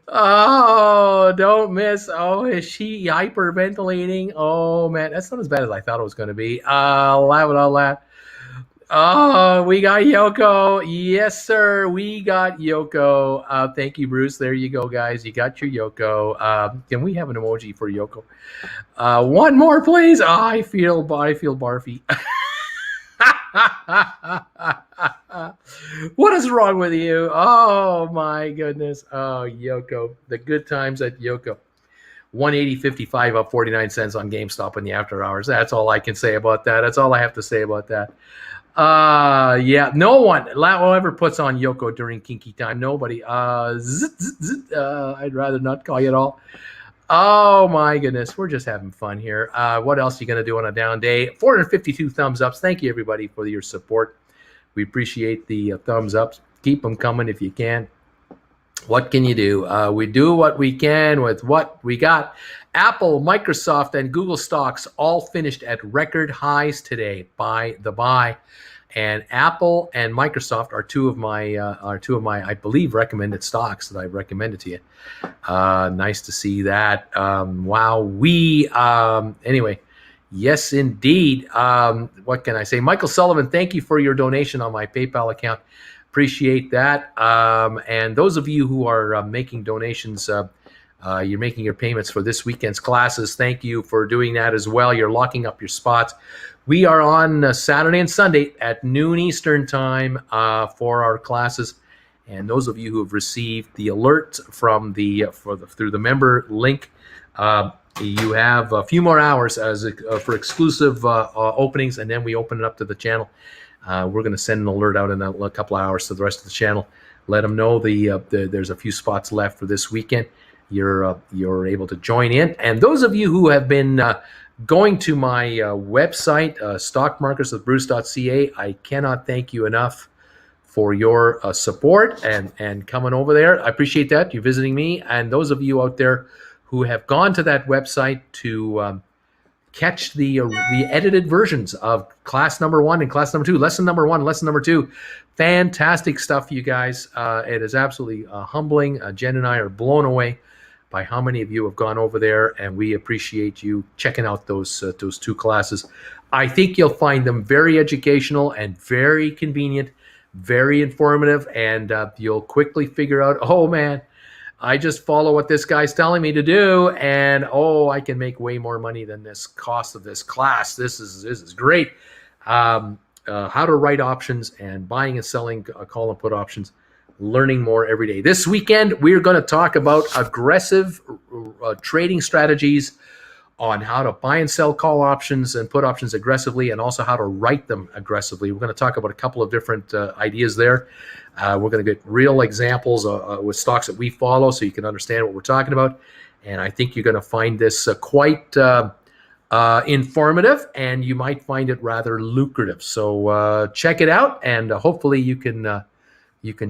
Oh, don't miss. Oh, is she hyperventilating? Oh, man, that's not as bad as I thought it was going to be. Laugh it all that. Oh, we got Yoko. Yes, sir. We got Yoko. Thank you, Bruce. There you go, guys. You got your Yoko. Can we have an emoji for Yoko? One more, please. Oh, I feel barfy. What is wrong with you? Oh my goodness. Oh, Yoko. The good times at Yoko. 180.55 up 49 cents on GameStop in the after hours. That's all I can say about that. That's all I have to say about that. Yeah, no one ever puts on Yoko during kinky time. Nobody. I'd rather not call you at all. Oh my goodness, we're just having fun here. What else are you going to do on a down day? 452 thumbs ups. Thank you, everybody, for your support. We appreciate the thumbs ups. Keep them coming if you can. What can you do? We do what we can with what we got. Apple, Microsoft, and Google stocks all finished at record highs today. By the by. And Apple and Microsoft are two of my, I believe, recommended stocks that I've recommended to you. Nice to see that. Wow. Anyway, yes, indeed. What can I say? Michael Sullivan, thank you for your donation on my PayPal account. Appreciate that. And those of you who are making donations, you're making your payments for this weekend's classes. Thank you for doing that as well. You're locking up your spots. We are on Saturday and Sunday at noon Eastern time for our classes. And those of you who have received the alert from through the member link, you have a few more hours for exclusive openings, and then we open it up to the channel. We're going to send an alert out in a couple of hours to the rest of the channel. let them know there's a few spots left for this weekend. You're able to join in. And those of you who have been going to my website, stockmarkerswithbruce.ca, I cannot thank you enough for your support and coming over there. I appreciate that, you visiting me. And those of you out there who have gone to that website to catch the edited versions of class number 1 and class number 2, lesson number 1, lesson number 2. Fantastic stuff, you guys. It is absolutely humbling. Jen and I are blown away by how many of you have gone over there, and we appreciate you checking out those 2 classes. I think you'll find them very educational and very convenient, very informative, and you'll quickly figure out, oh man, I just follow what this guy's telling me to do, and I can make way more money than this cost of this class. This is great. How to write options and buying and selling call and put options. Learning more every day. This weekend, we're going to talk about aggressive trading strategies on how to buy and sell call options and put options aggressively, and also how to write them aggressively. We're going to talk about a couple of different ideas there. We're going to get real examples with stocks that we follow so you can understand what we're talking about. And I think you're going to find this quite informative, and you might find it rather lucrative. So check it out, and hopefully you can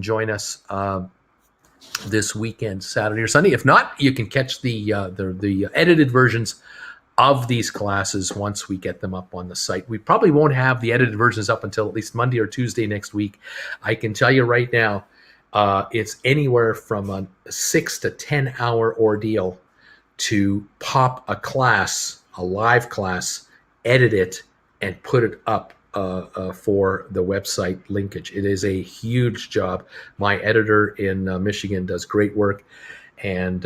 join us this weekend, Saturday or Sunday. If not, you can catch the edited versions of these classes once we get them up on the site. We probably won't have the edited versions up until at least Monday or Tuesday next week. I can tell you right now, it's anywhere from a 6 to 10 hour ordeal to pop a class, a live class, edit it, and put it up for the website linkage. It is a huge job. My editor in Michigan does great work, and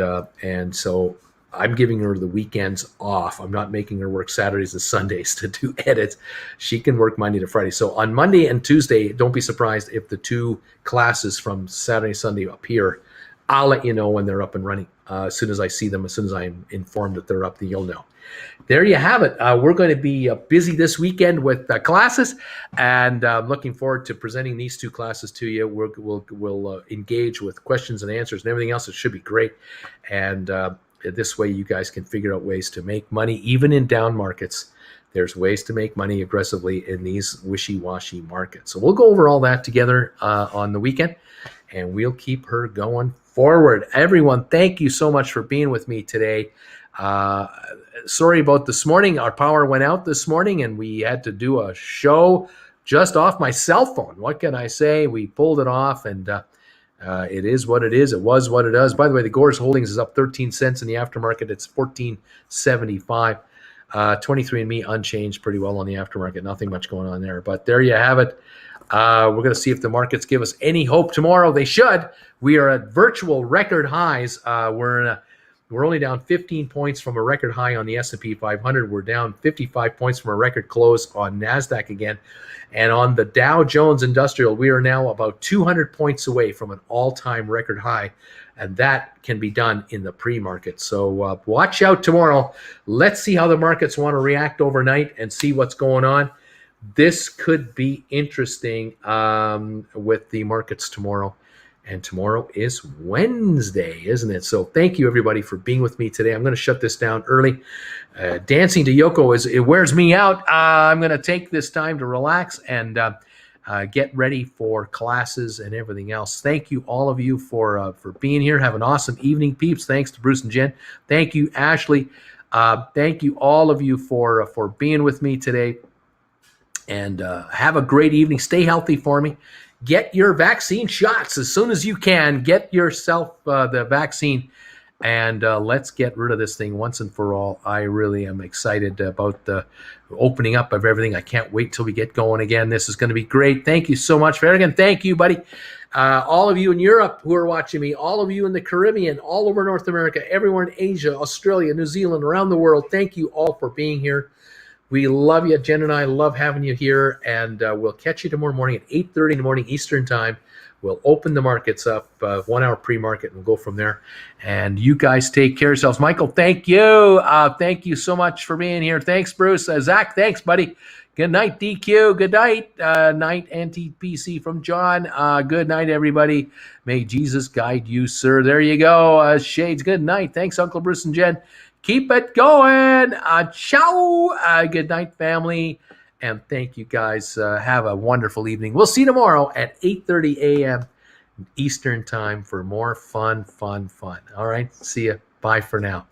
so I'm giving her the weekends off. I'm not making her work Saturdays and Sundays to do edits. She can work Monday to Friday. So on Monday and Tuesday, don't be surprised if the 2 classes from Saturday, Sunday appear. I'll let you know when they're up and running. As soon as I see them, as soon as I'm informed that they're up, then you'll know. There you have it. We're going to be busy this weekend with classes, and looking forward to presenting these 2 classes to you. We'll engage with questions and answers and everything else. It should be great. And this way you guys can figure out ways to make money, even in down markets. There's ways to make money aggressively in these wishy-washy markets. So we'll go over all that together on the weekend, and we'll keep her going forward. Everyone, thank you so much for being with me today. Sorry about this morning. Our power went out this morning, and we had to do a show just off my cell phone. What can I say? We pulled it off, and it is what it is. It was what it is. By the way, the Gores Holdings is up 13 cents in the aftermarket. It's $14.75. 23andMe unchanged pretty well on the aftermarket. Nothing much going on there. But there you have it. We're going to see if the markets give us any hope tomorrow. They should. We are at virtual record highs. We're only down 15 points from a record high on the S&P 500. We're down 55 points from a record close on NASDAQ again. And on the Dow Jones Industrial, we are now about 200 points away from an all-time record high. And that can be done in the pre-market. So watch out tomorrow. Let's see how the markets want to react overnight and see what's going on. This could be interesting with the markets tomorrow. And tomorrow is Wednesday, isn't it? So thank you, everybody, for being with me today. I'm going to shut this down early. Dancing to Yoko, it wears me out. I'm going to take this time to relax and get ready for classes and everything else. Thank you, all of you, for being here. Have an awesome evening, peeps. Thanks to Bruce and Jen. Thank you, Ashley. Thank you, all of you, for being with me today. And have a great evening. Stay healthy for me. Get your vaccine shots as soon as you can. Get yourself the vaccine, and let's get rid of this thing once and for all. I really am excited about the opening up of everything. I can't wait till we get going again. This is going to be great. Thank you so much, Farragon. Thank you, buddy. All of you in Europe who are watching me, all of you in the Caribbean, all over North America, everywhere in Asia, Australia, New Zealand, around the world, thank you all for being here. We love you. Jen and I love having you here, and we'll catch you tomorrow morning at 8:30 in the morning Eastern Time We'll open the markets up, 1 hour pre-market, and we'll go from there. And you guys take care of yourselves. Michael, thank you. Thank you so much for being here. Thanks, Bruce. Zach, thanks, buddy. Good night, DQ. Good night. Night, NTPC from John. Good night, everybody. May Jesus guide you, sir. There you go. Shades, good night. Thanks, Uncle Bruce and Jen. Keep it going. Ciao. Good night, family. And thank you guys. Have a wonderful evening. We'll see you tomorrow at 8:30 a.m. Eastern time for more fun. All right. See ya. Bye for now.